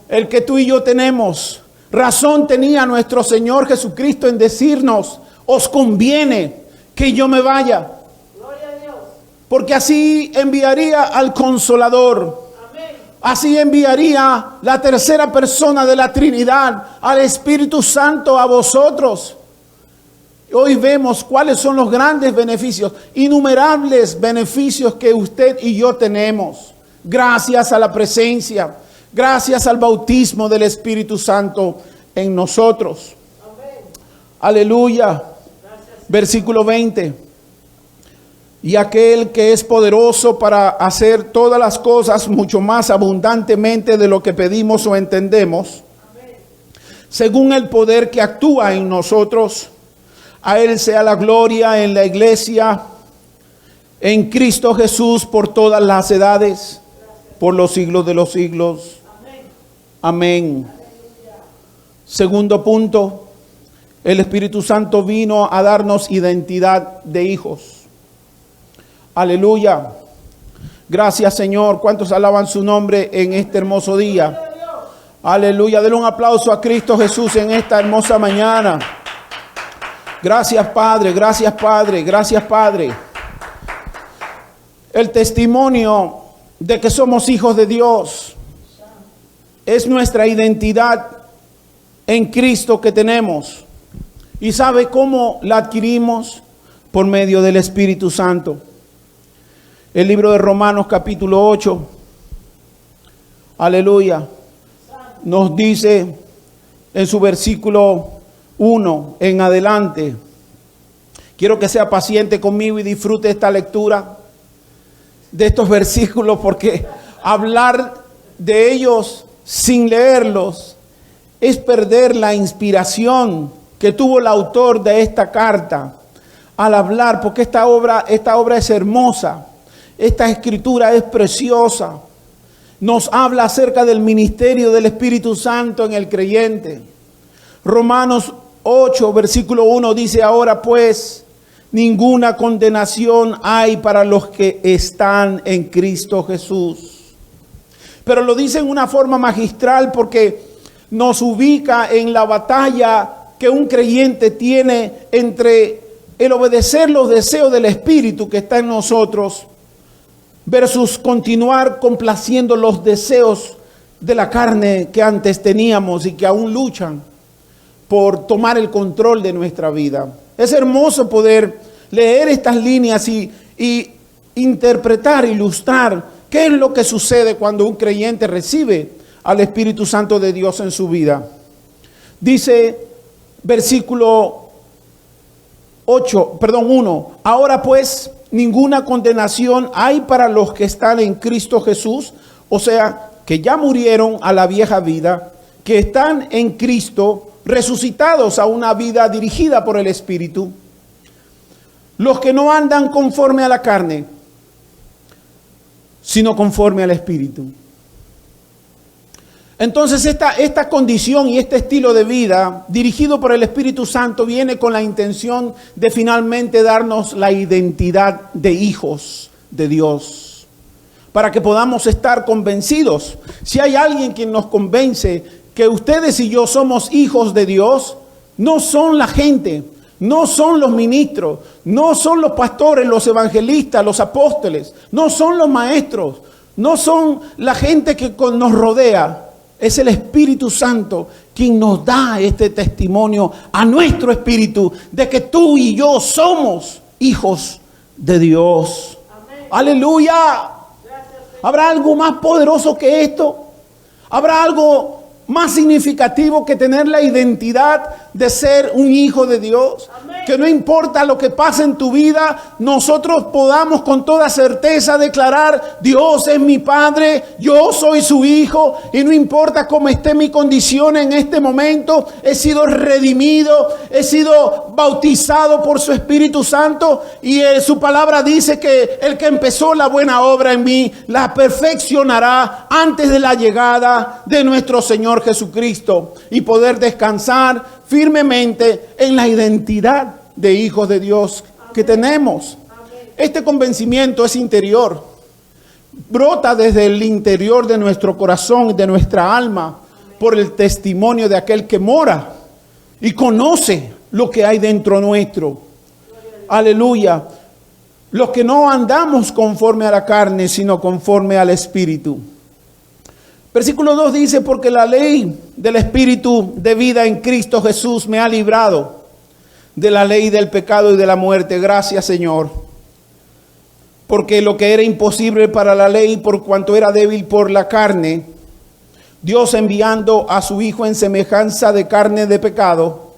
el que tú y yo tenemos. Razón tenía nuestro Señor Jesucristo en decirnos, os conviene que yo me vaya. Gloria a Dios. Porque así enviaría al Consolador. Amén. Así enviaría la tercera persona de la Trinidad, al Espíritu Santo a vosotros. Hoy vemos cuáles son los grandes beneficios, innumerables beneficios que usted y yo tenemos. Gracias a la presencia, gracias al bautismo del Espíritu Santo en nosotros. Amén. Aleluya. Gracias. Versículo 20. Y aquel que es poderoso para hacer todas las cosas mucho más abundantemente de lo que pedimos o entendemos, amén, según el poder que actúa en nosotros, a Él sea la gloria en la iglesia, en Cristo Jesús por todas las edades, por los siglos de los siglos. Amén. Segundo punto, el Espíritu Santo vino a darnos identidad de hijos. Aleluya. Gracias, Señor. ¿Cuántos alaban su nombre en este hermoso día? Aleluya. Denle un aplauso a Cristo Jesús en esta hermosa mañana. Gracias, Padre. Gracias, Padre. Gracias, Padre. El testimonio de que somos hijos de Dios es nuestra identidad en Cristo que tenemos. ¿Y sabe cómo la adquirimos? Por medio del Espíritu Santo. El libro de Romanos capítulo 8, aleluya, nos dice en su versículo 1 en adelante. Quiero que sea paciente conmigo y disfrute esta lectura de estos versículos, porque hablar de ellos sin leerlos es perder la inspiración que tuvo el autor de esta carta al hablar, porque esta obra es hermosa, esta escritura es preciosa, nos habla acerca del ministerio del Espíritu Santo en el creyente. Romanos 8, versículo 1 dice: ahora pues, ninguna condenación hay para los que están en Cristo Jesús. Pero lo dice en una forma magistral porque nos ubica en la batalla que un creyente tiene entre el obedecer los deseos del Espíritu que está en nosotros versus continuar complaciendo los deseos de la carne que antes teníamos y que aún luchan por tomar el control de nuestra vida. Es hermoso poder leer estas líneas y interpretar, ilustrar qué es lo que sucede cuando un creyente recibe al Espíritu Santo de Dios en su vida. Dice versículo 1, ahora pues ninguna condenación hay para los que están en Cristo Jesús, o sea, que ya murieron a la vieja vida, que están en Cristo, resucitados a una vida dirigida por el Espíritu, los que no andan conforme a la carne, sino conforme al Espíritu. Entonces esta condición y este estilo de vida dirigido por el Espíritu Santo viene con la intención de finalmente darnos la identidad de hijos de Dios, para que podamos estar convencidos. Si hay alguien quien nos convence que ustedes y yo somos hijos de Dios, no son la gente, no son los ministros, no son los pastores, los evangelistas, los apóstoles, no son los maestros, no son la gente que nos rodea. Es el Espíritu Santo quien nos da este testimonio a nuestro espíritu de que tú y yo somos hijos de Dios. Amén. Aleluya. ¿Habrá algo más poderoso que esto? ¿Habrá algo más significativo que tener la identidad de ser un hijo de Dios? Amén. Que no importa lo que pase en tu vida, nosotros podamos con toda certeza declarar: Dios es mi Padre, yo soy su hijo, y no importa cómo esté mi condición en este momento, he sido redimido, he sido bautizado por su Espíritu Santo, y su palabra dice que el que empezó la buena obra en mí la perfeccionará antes de la llegada de nuestro Señor Jesucristo, y poder descansar firmemente en la identidad de hijos de Dios que tenemos. Este convencimiento es interior, brota desde el interior de nuestro corazón, de nuestra alma, por el testimonio de aquel que mora y conoce lo que hay dentro nuestro. Aleluya. Los que no andamos conforme a la carne, sino conforme al Espíritu. Versículo 2 dice: porque la ley del Espíritu de vida en Cristo Jesús me ha librado de la ley del pecado y de la muerte. Gracias, Señor. Porque lo que era imposible para la ley, por cuanto era débil por la carne, Dios, enviando a su Hijo en semejanza de carne de pecado,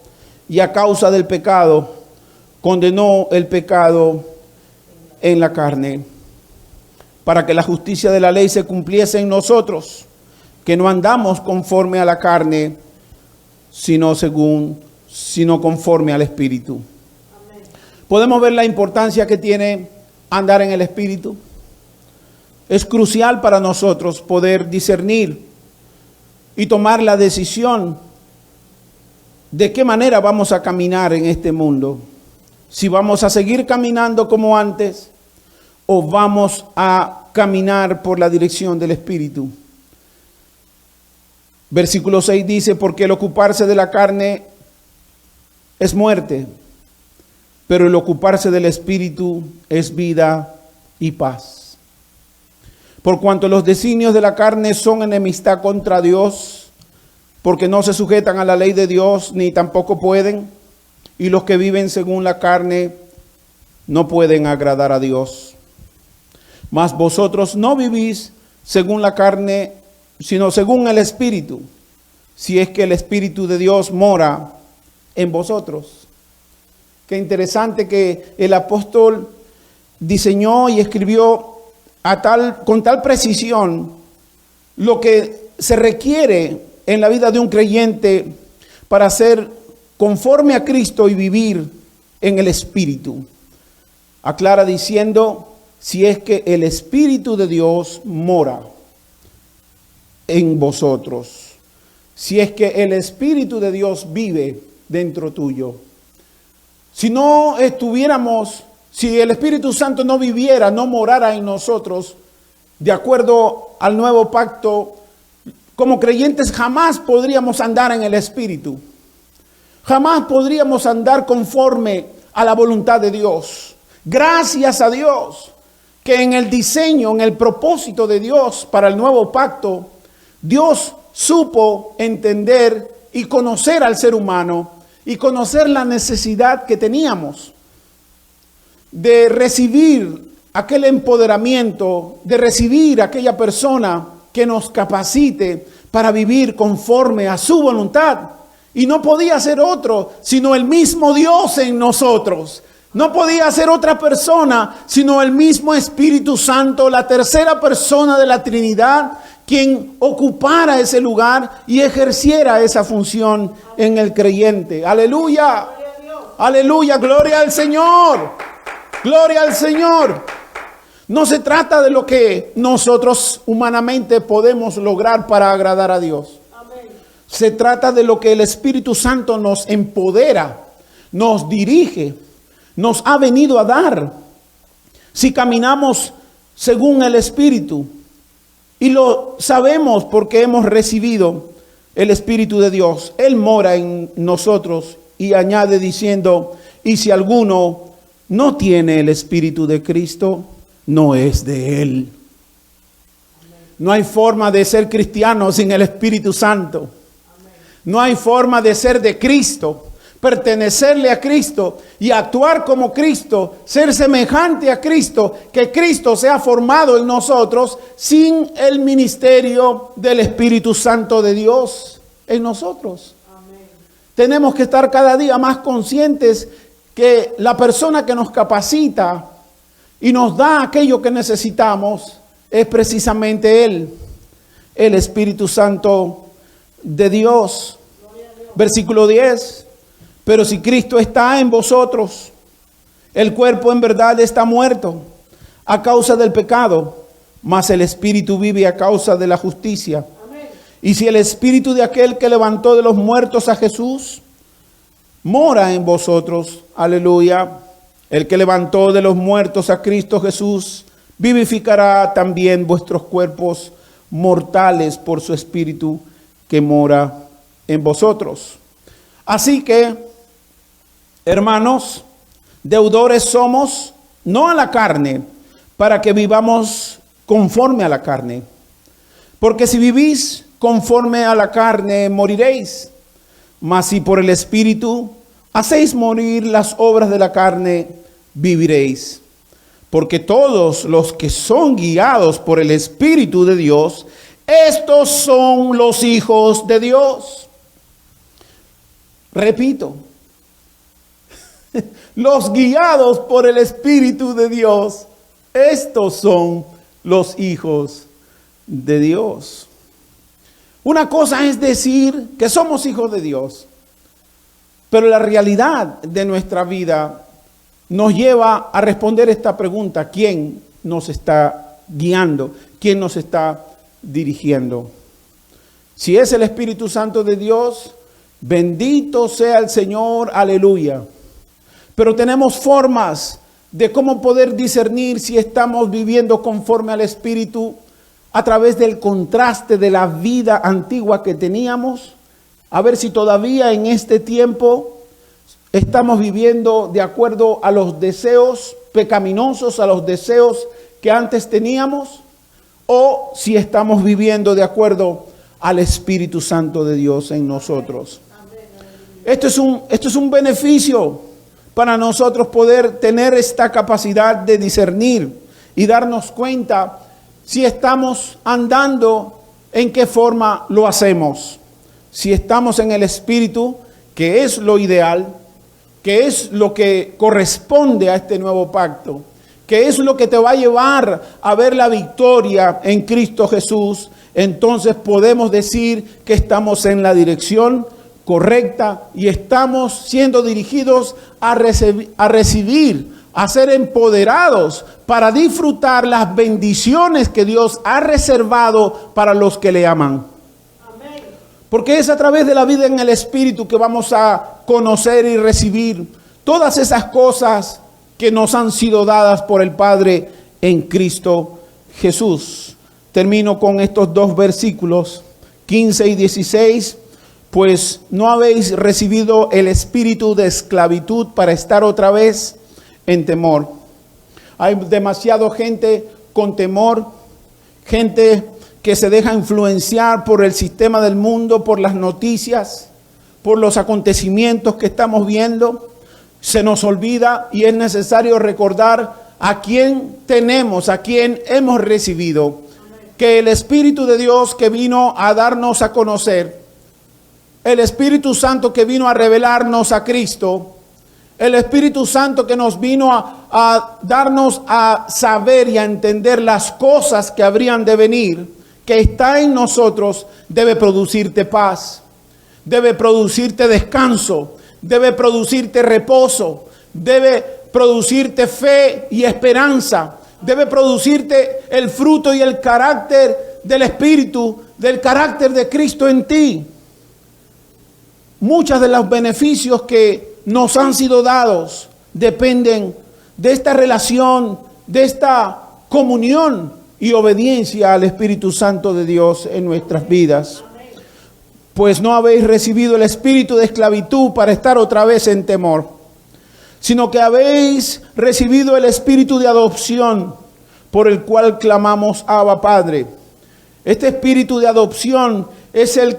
y a causa del pecado, condenó el pecado en la carne, para que la justicia de la ley se cumpliese en nosotros, que no andamos conforme a la carne, sino conforme al Espíritu. Amén. Podemos ver la importancia que tiene andar en el Espíritu. Es crucial para nosotros poder discernir y tomar la decisión de qué manera vamos a caminar en este mundo. Si vamos a seguir caminando como antes o vamos a caminar por la dirección del Espíritu. Versículo 6 dice: porque el ocuparse de la carne es muerte, pero el ocuparse del Espíritu es vida y paz. Por cuanto los designios de la carne son enemistad contra Dios, porque no se sujetan a la ley de Dios, ni tampoco pueden, y los que viven según la carne no pueden agradar a Dios. Mas vosotros no vivís según la carne, sino según el Espíritu, si es que el Espíritu de Dios mora en vosotros. Qué interesante que el apóstol diseñó y escribió con tal precisión lo que se requiere en la vida de un creyente para ser conforme a Cristo y vivir en el Espíritu. Aclara diciendo: si es que el Espíritu de Dios mora en vosotros, si es que el Espíritu de Dios vive dentro tuyo. Si no estuviéramos, si el Espíritu Santo no viviera, no morara en nosotros, de acuerdo al nuevo pacto, como creyentes jamás podríamos andar en el Espíritu. Jamás podríamos andar conforme a la voluntad de Dios. Gracias a Dios que en el diseño, en el propósito de Dios para el nuevo pacto, Dios supo entender y conocer al ser humano y conocer la necesidad que teníamos de recibir aquel empoderamiento, de recibir aquella persona que nos capacite para vivir conforme a su voluntad. Y no podía ser otro, sino el mismo Dios en nosotros. No podía ser otra persona, sino el mismo Espíritu Santo, la tercera persona de la Trinidad, quien ocupara ese lugar y ejerciera esa función en el creyente. Aleluya, aleluya, gloria al Señor, gloria al Señor. No se trata de lo que nosotros humanamente podemos lograr para agradar a Dios. Se trata de lo que el Espíritu Santo nos empodera, nos dirige, nos ha venido a dar. Si caminamos según el Espíritu, y lo sabemos porque hemos recibido el Espíritu de Dios, Él mora en nosotros, y añade diciendo, y si alguno no tiene el Espíritu de Cristo, no es de Él. No hay forma de ser cristiano sin el Espíritu Santo. No hay forma de ser de Cristo, pertenecerle a Cristo y actuar como Cristo, ser semejante a Cristo, que Cristo sea formado en nosotros sin el ministerio del Espíritu Santo de Dios en nosotros. Amén. Tenemos que estar cada día más conscientes que la persona que nos capacita y nos da aquello que necesitamos es precisamente Él, el Espíritu Santo de Dios. Versículo 10. Pero si Cristo está en vosotros, el cuerpo en verdad está muerto a causa del pecado, mas el Espíritu vive a causa de la justicia. Amén. Y si el Espíritu de aquel que levantó de los muertos a Jesús mora en vosotros, aleluya, el que levantó de los muertos a Cristo Jesús vivificará también vuestros cuerpos mortales por su Espíritu que mora en vosotros. Así que, hermanos, deudores somos, no a la carne, para que vivamos conforme a la carne. Porque si vivís conforme a la carne, moriréis. Mas si por el Espíritu hacéis morir las obras de la carne, viviréis. Porque todos los que son guiados por el Espíritu de Dios, estos son los hijos de Dios. Repito, los guiados por el Espíritu de Dios, estos son los hijos de Dios. Una cosa es decir que somos hijos de Dios, pero la realidad de nuestra vida nos lleva a responder esta pregunta: ¿quién nos está guiando? ¿Quién nos está dirigiendo? Si es el Espíritu Santo de Dios, bendito sea el Señor, aleluya. Pero tenemos formas de cómo poder discernir si estamos viviendo conforme al Espíritu a través del contraste de la vida antigua que teníamos. A ver si todavía en este tiempo estamos viviendo de acuerdo a los deseos pecaminosos, a los deseos que antes teníamos, o si estamos viviendo de acuerdo al Espíritu Santo de Dios en nosotros. Esto es un beneficio para nosotros poder tener esta capacidad de discernir y darnos cuenta si estamos andando, en qué forma lo hacemos. Si estamos en el Espíritu, que es lo ideal, que es lo que corresponde a este nuevo pacto, que es lo que te va a llevar a ver la victoria en Cristo Jesús, entonces podemos decir que estamos en la dirección correcta y estamos siendo dirigidos a recibir, a ser empoderados para disfrutar las bendiciones que Dios ha reservado para los que le aman. Amén. Porque es a través de la vida en el Espíritu que vamos a conocer y recibir todas esas cosas que nos han sido dadas por el Padre en Cristo Jesús. Termino con estos dos versículos, 15 y 16. Pues no habéis recibido el espíritu de esclavitud para estar otra vez en temor. Hay demasiada gente con temor, gente que se deja influenciar por el sistema del mundo, por las noticias, por los acontecimientos que estamos viendo. Se nos olvida y es necesario recordar a quién tenemos, a quién hemos recibido. Que el Espíritu de Dios que vino a darnos a conocer, el Espíritu Santo que vino a revelarnos a Cristo, el Espíritu Santo que nos vino a darnos a saber y a entender las cosas que habrían de venir, que está en nosotros, debe producirte paz, debe producirte descanso, debe producirte reposo, debe producirte fe y esperanza, debe producirte el fruto y el carácter del Espíritu, del carácter de Cristo en ti. Muchos de los beneficios que nos han sido dados dependen de esta relación, de esta comunión y obediencia al Espíritu Santo de Dios en nuestras vidas. Pues no habéis recibido el espíritu de esclavitud para estar otra vez en temor, sino que habéis recibido el espíritu de adopción, por el cual clamamos Abba Padre. Este espíritu de adopción es el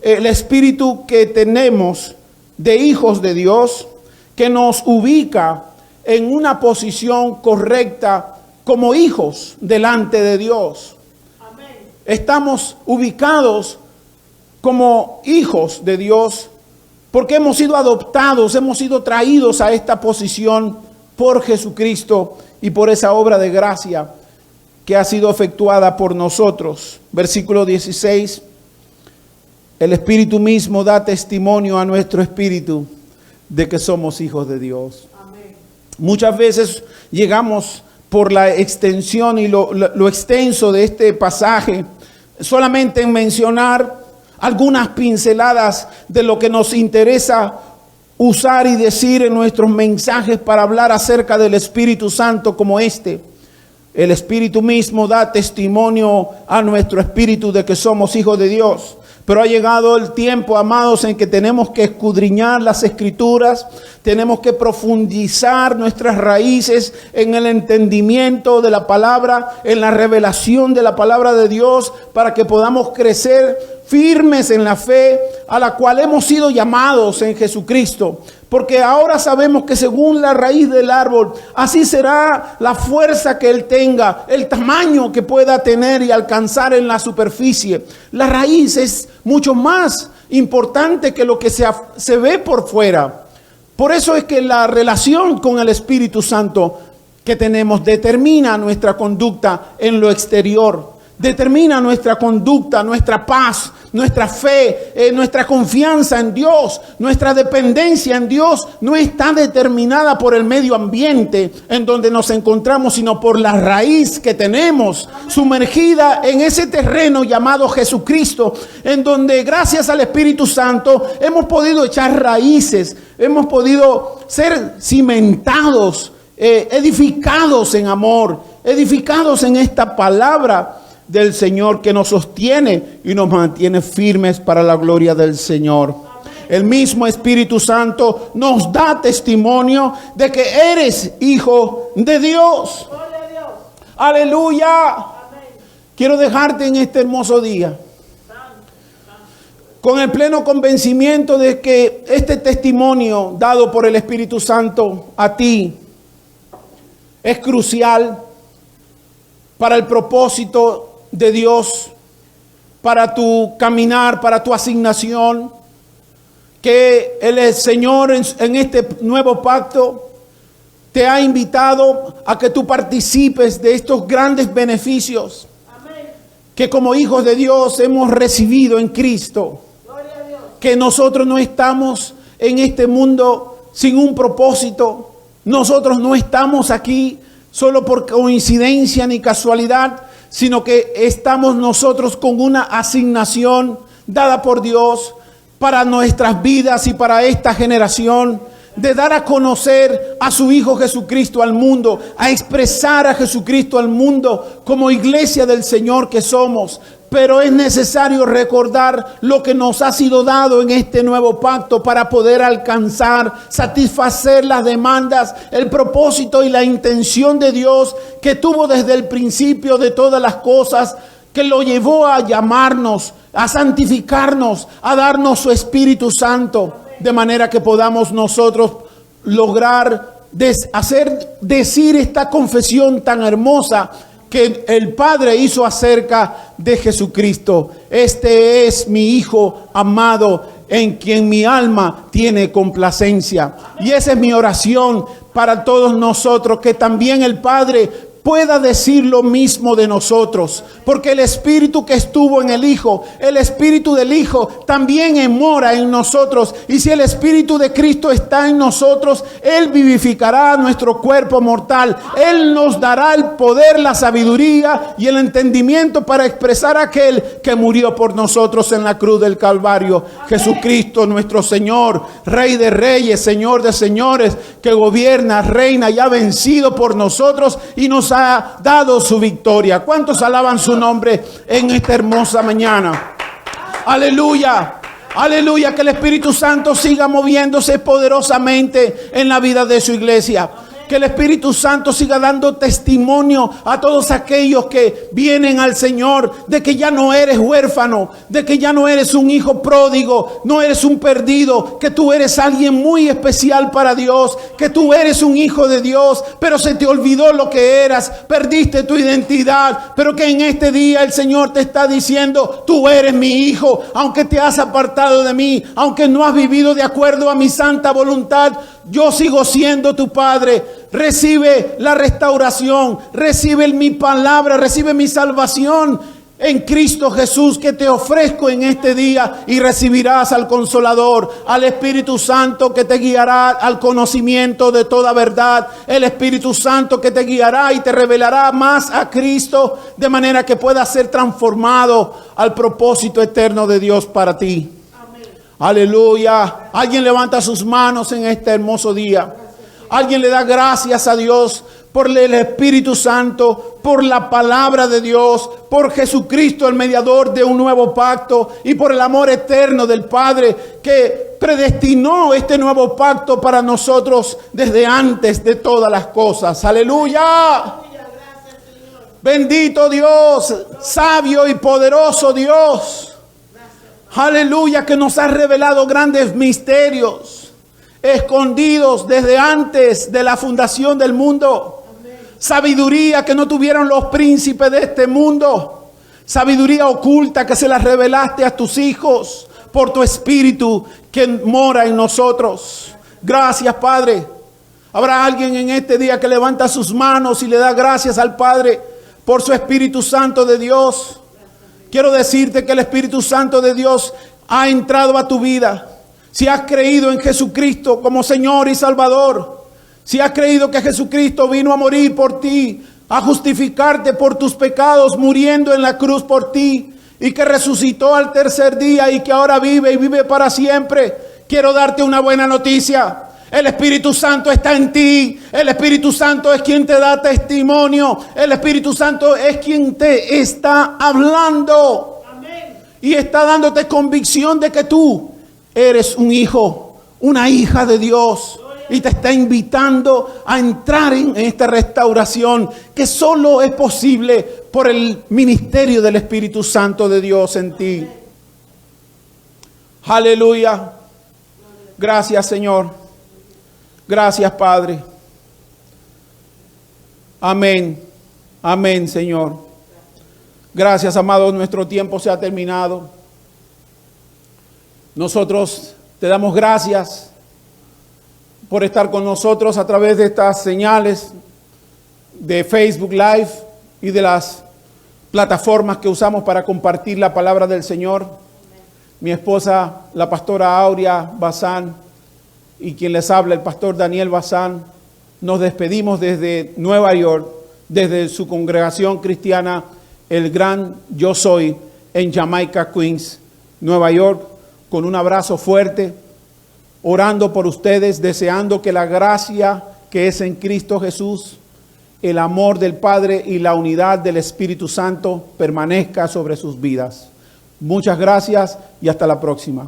espíritu que tenemos de hijos de Dios, que nos ubica en una posición correcta como hijos delante de Dios. Amén. Estamos ubicados como hijos de Dios porque hemos sido adoptados, hemos sido traídos a esta posición por Jesucristo y por esa obra de gracia que ha sido efectuada por nosotros. Versículo 16. El Espíritu mismo da testimonio a nuestro espíritu de que somos hijos de Dios. Amén. Muchas veces llegamos por la extensión y lo extenso de este pasaje, solamente en mencionar algunas pinceladas de lo que nos interesa usar y decir en nuestros mensajes para hablar acerca del Espíritu Santo como este. El Espíritu mismo da testimonio a nuestro espíritu de que somos hijos de Dios. Pero ha llegado el tiempo, amados, en que tenemos que escudriñar las Escrituras, tenemos que profundizar nuestras raíces en el entendimiento de la palabra, en la revelación de la palabra de Dios, para que podamos crecer firmes en la fe a la cual hemos sido llamados en Jesucristo. Porque ahora sabemos que según la raíz del árbol, así será la fuerza que él tenga, el tamaño que pueda tener y alcanzar en la superficie. La raíz es mucho más importante que lo que se ve por fuera. Por eso es que la relación con el Espíritu Santo que tenemos determina nuestra conducta en lo exterior. Determina nuestra conducta, nuestra paz, nuestra fe, nuestra confianza en Dios, nuestra dependencia en Dios no está determinada por el medio ambiente en donde nos encontramos, sino por la raíz que tenemos sumergida en ese terreno llamado Jesucristo, en donde gracias al Espíritu Santo hemos podido echar raíces, hemos podido ser cimentados, edificados en amor, edificados en esta palabra del Señor que nos sostiene y nos mantiene firmes para la gloria del Señor. Amén. El mismo Espíritu Santo nos da testimonio de que eres hijo de Dios. Gloria a Dios. Aleluya. Amén. Quiero dejarte en este hermoso día con el pleno convencimiento de que este testimonio dado por el Espíritu Santo a ti es crucial para el propósito de Dios, para tu caminar, para tu asignación, que el Señor en este nuevo pacto te ha invitado a que tú participes de estos grandes beneficios. Amén. Que como hijos de Dios hemos recibido en Cristo. Gloria a Dios. Que nosotros no estamos en este mundo sin un propósito. Nosotros no estamos aquí solo por coincidencia ni casualidad, sino que estamos nosotros con una asignación dada por Dios para nuestras vidas y para esta generación, de dar a conocer a su Hijo Jesucristo al mundo, a expresar a Jesucristo al mundo como iglesia del Señor que somos. Pero es necesario recordar lo que nos ha sido dado en este nuevo pacto para poder alcanzar, satisfacer las demandas, el propósito y la intención de Dios que tuvo desde el principio de todas las cosas, que lo llevó a llamarnos, a santificarnos, a darnos su Espíritu Santo, de manera que podamos nosotros lograr decir esta confesión tan hermosa que el Padre hizo acerca de Jesucristo. Este es mi Hijo amado, en quien mi alma tiene complacencia. Y esa es mi oración para todos nosotros, que también el Padre pueda decir lo mismo de nosotros, porque el Espíritu que estuvo en el Hijo, el Espíritu del Hijo también mora en nosotros, y si el Espíritu de Cristo está en nosotros, Él vivificará nuestro cuerpo mortal. Él nos dará el poder, la sabiduría y el entendimiento para expresar a aquel que murió por nosotros en la cruz del Calvario. Jesucristo nuestro Señor, Rey de reyes, Señor de señores, que gobierna, reina y ha vencido por nosotros y nos ha dado su victoria. ¿Cuántos alaban su nombre en esta hermosa mañana? Aleluya, aleluya. Que el Espíritu Santo siga moviéndose poderosamente en la vida de su iglesia. Que el Espíritu Santo siga dando testimonio a todos aquellos que vienen al Señor, de que ya no eres huérfano, de que ya no eres un hijo pródigo, no eres un perdido, que tú eres alguien muy especial para Dios, que tú eres un hijo de Dios, pero se te olvidó lo que eras, perdiste tu identidad, pero que en este día el Señor te está diciendo: tú eres mi hijo, aunque te has apartado de mí, aunque no has vivido de acuerdo a mi santa voluntad, yo sigo siendo tu Padre. Recibe la restauración, recibe mi palabra, recibe mi salvación en Cristo Jesús, que te ofrezco en este día, y recibirás al Consolador, al Espíritu Santo, que te guiará al conocimiento de toda verdad, el Espíritu Santo que te guiará y te revelará más a Cristo, de manera que puedas ser transformado al propósito eterno de Dios para ti. Aleluya. Alguien levanta sus manos en este hermoso día. Alguien le da gracias a Dios por el Espíritu Santo, por la palabra de Dios, por Jesucristo, el mediador de un nuevo pacto, y por el amor eterno del Padre que predestinó este nuevo pacto para nosotros desde antes de todas las cosas. Aleluya. Bendito Dios, sabio y poderoso Dios. Aleluya, que nos ha revelado grandes misterios escondidos desde antes de la fundación del mundo. Sabiduría que no tuvieron los príncipes de este mundo. Sabiduría oculta que se la revelaste a tus hijos por tu Espíritu que mora en nosotros. Gracias, Padre. Habrá alguien en este día que levanta sus manos y le da gracias al Padre por su Espíritu Santo de Dios. Quiero decirte que el Espíritu Santo de Dios ha entrado a tu vida. Si has creído en Jesucristo como Señor y Salvador, si has creído que Jesucristo vino a morir por ti, a justificarte por tus pecados, muriendo en la cruz por ti, y que resucitó al tercer día y que ahora vive y vive para siempre, quiero darte una buena noticia. El Espíritu Santo está en ti. El Espíritu Santo es quien te da testimonio. El Espíritu Santo es quien te está hablando. Amén. Y está dándote convicción de que tú eres un hijo, una hija de Dios. Y te está invitando a entrar en esta restauración que solo es posible por el ministerio del Espíritu Santo de Dios en ti. Aleluya. Gracias, Señor. Gracias, Padre. Amén. Amén, Señor. Gracias, amados. Nuestro tiempo se ha terminado. Nosotros te damos gracias por estar con nosotros a través de estas señales de Facebook Live y de las plataformas que usamos para compartir la palabra del Señor. Mi esposa, la pastora Aurea Bazán, y quien les habla, el pastor Daniel Bazán, nos despedimos desde Nueva York, desde su congregación cristiana, el Gran Yo Soy, en Jamaica, Queens, Nueva York, con un abrazo fuerte, orando por ustedes, deseando que la gracia que es en Cristo Jesús, el amor del Padre y la unidad del Espíritu Santo permanezca sobre sus vidas. Muchas gracias y hasta la próxima.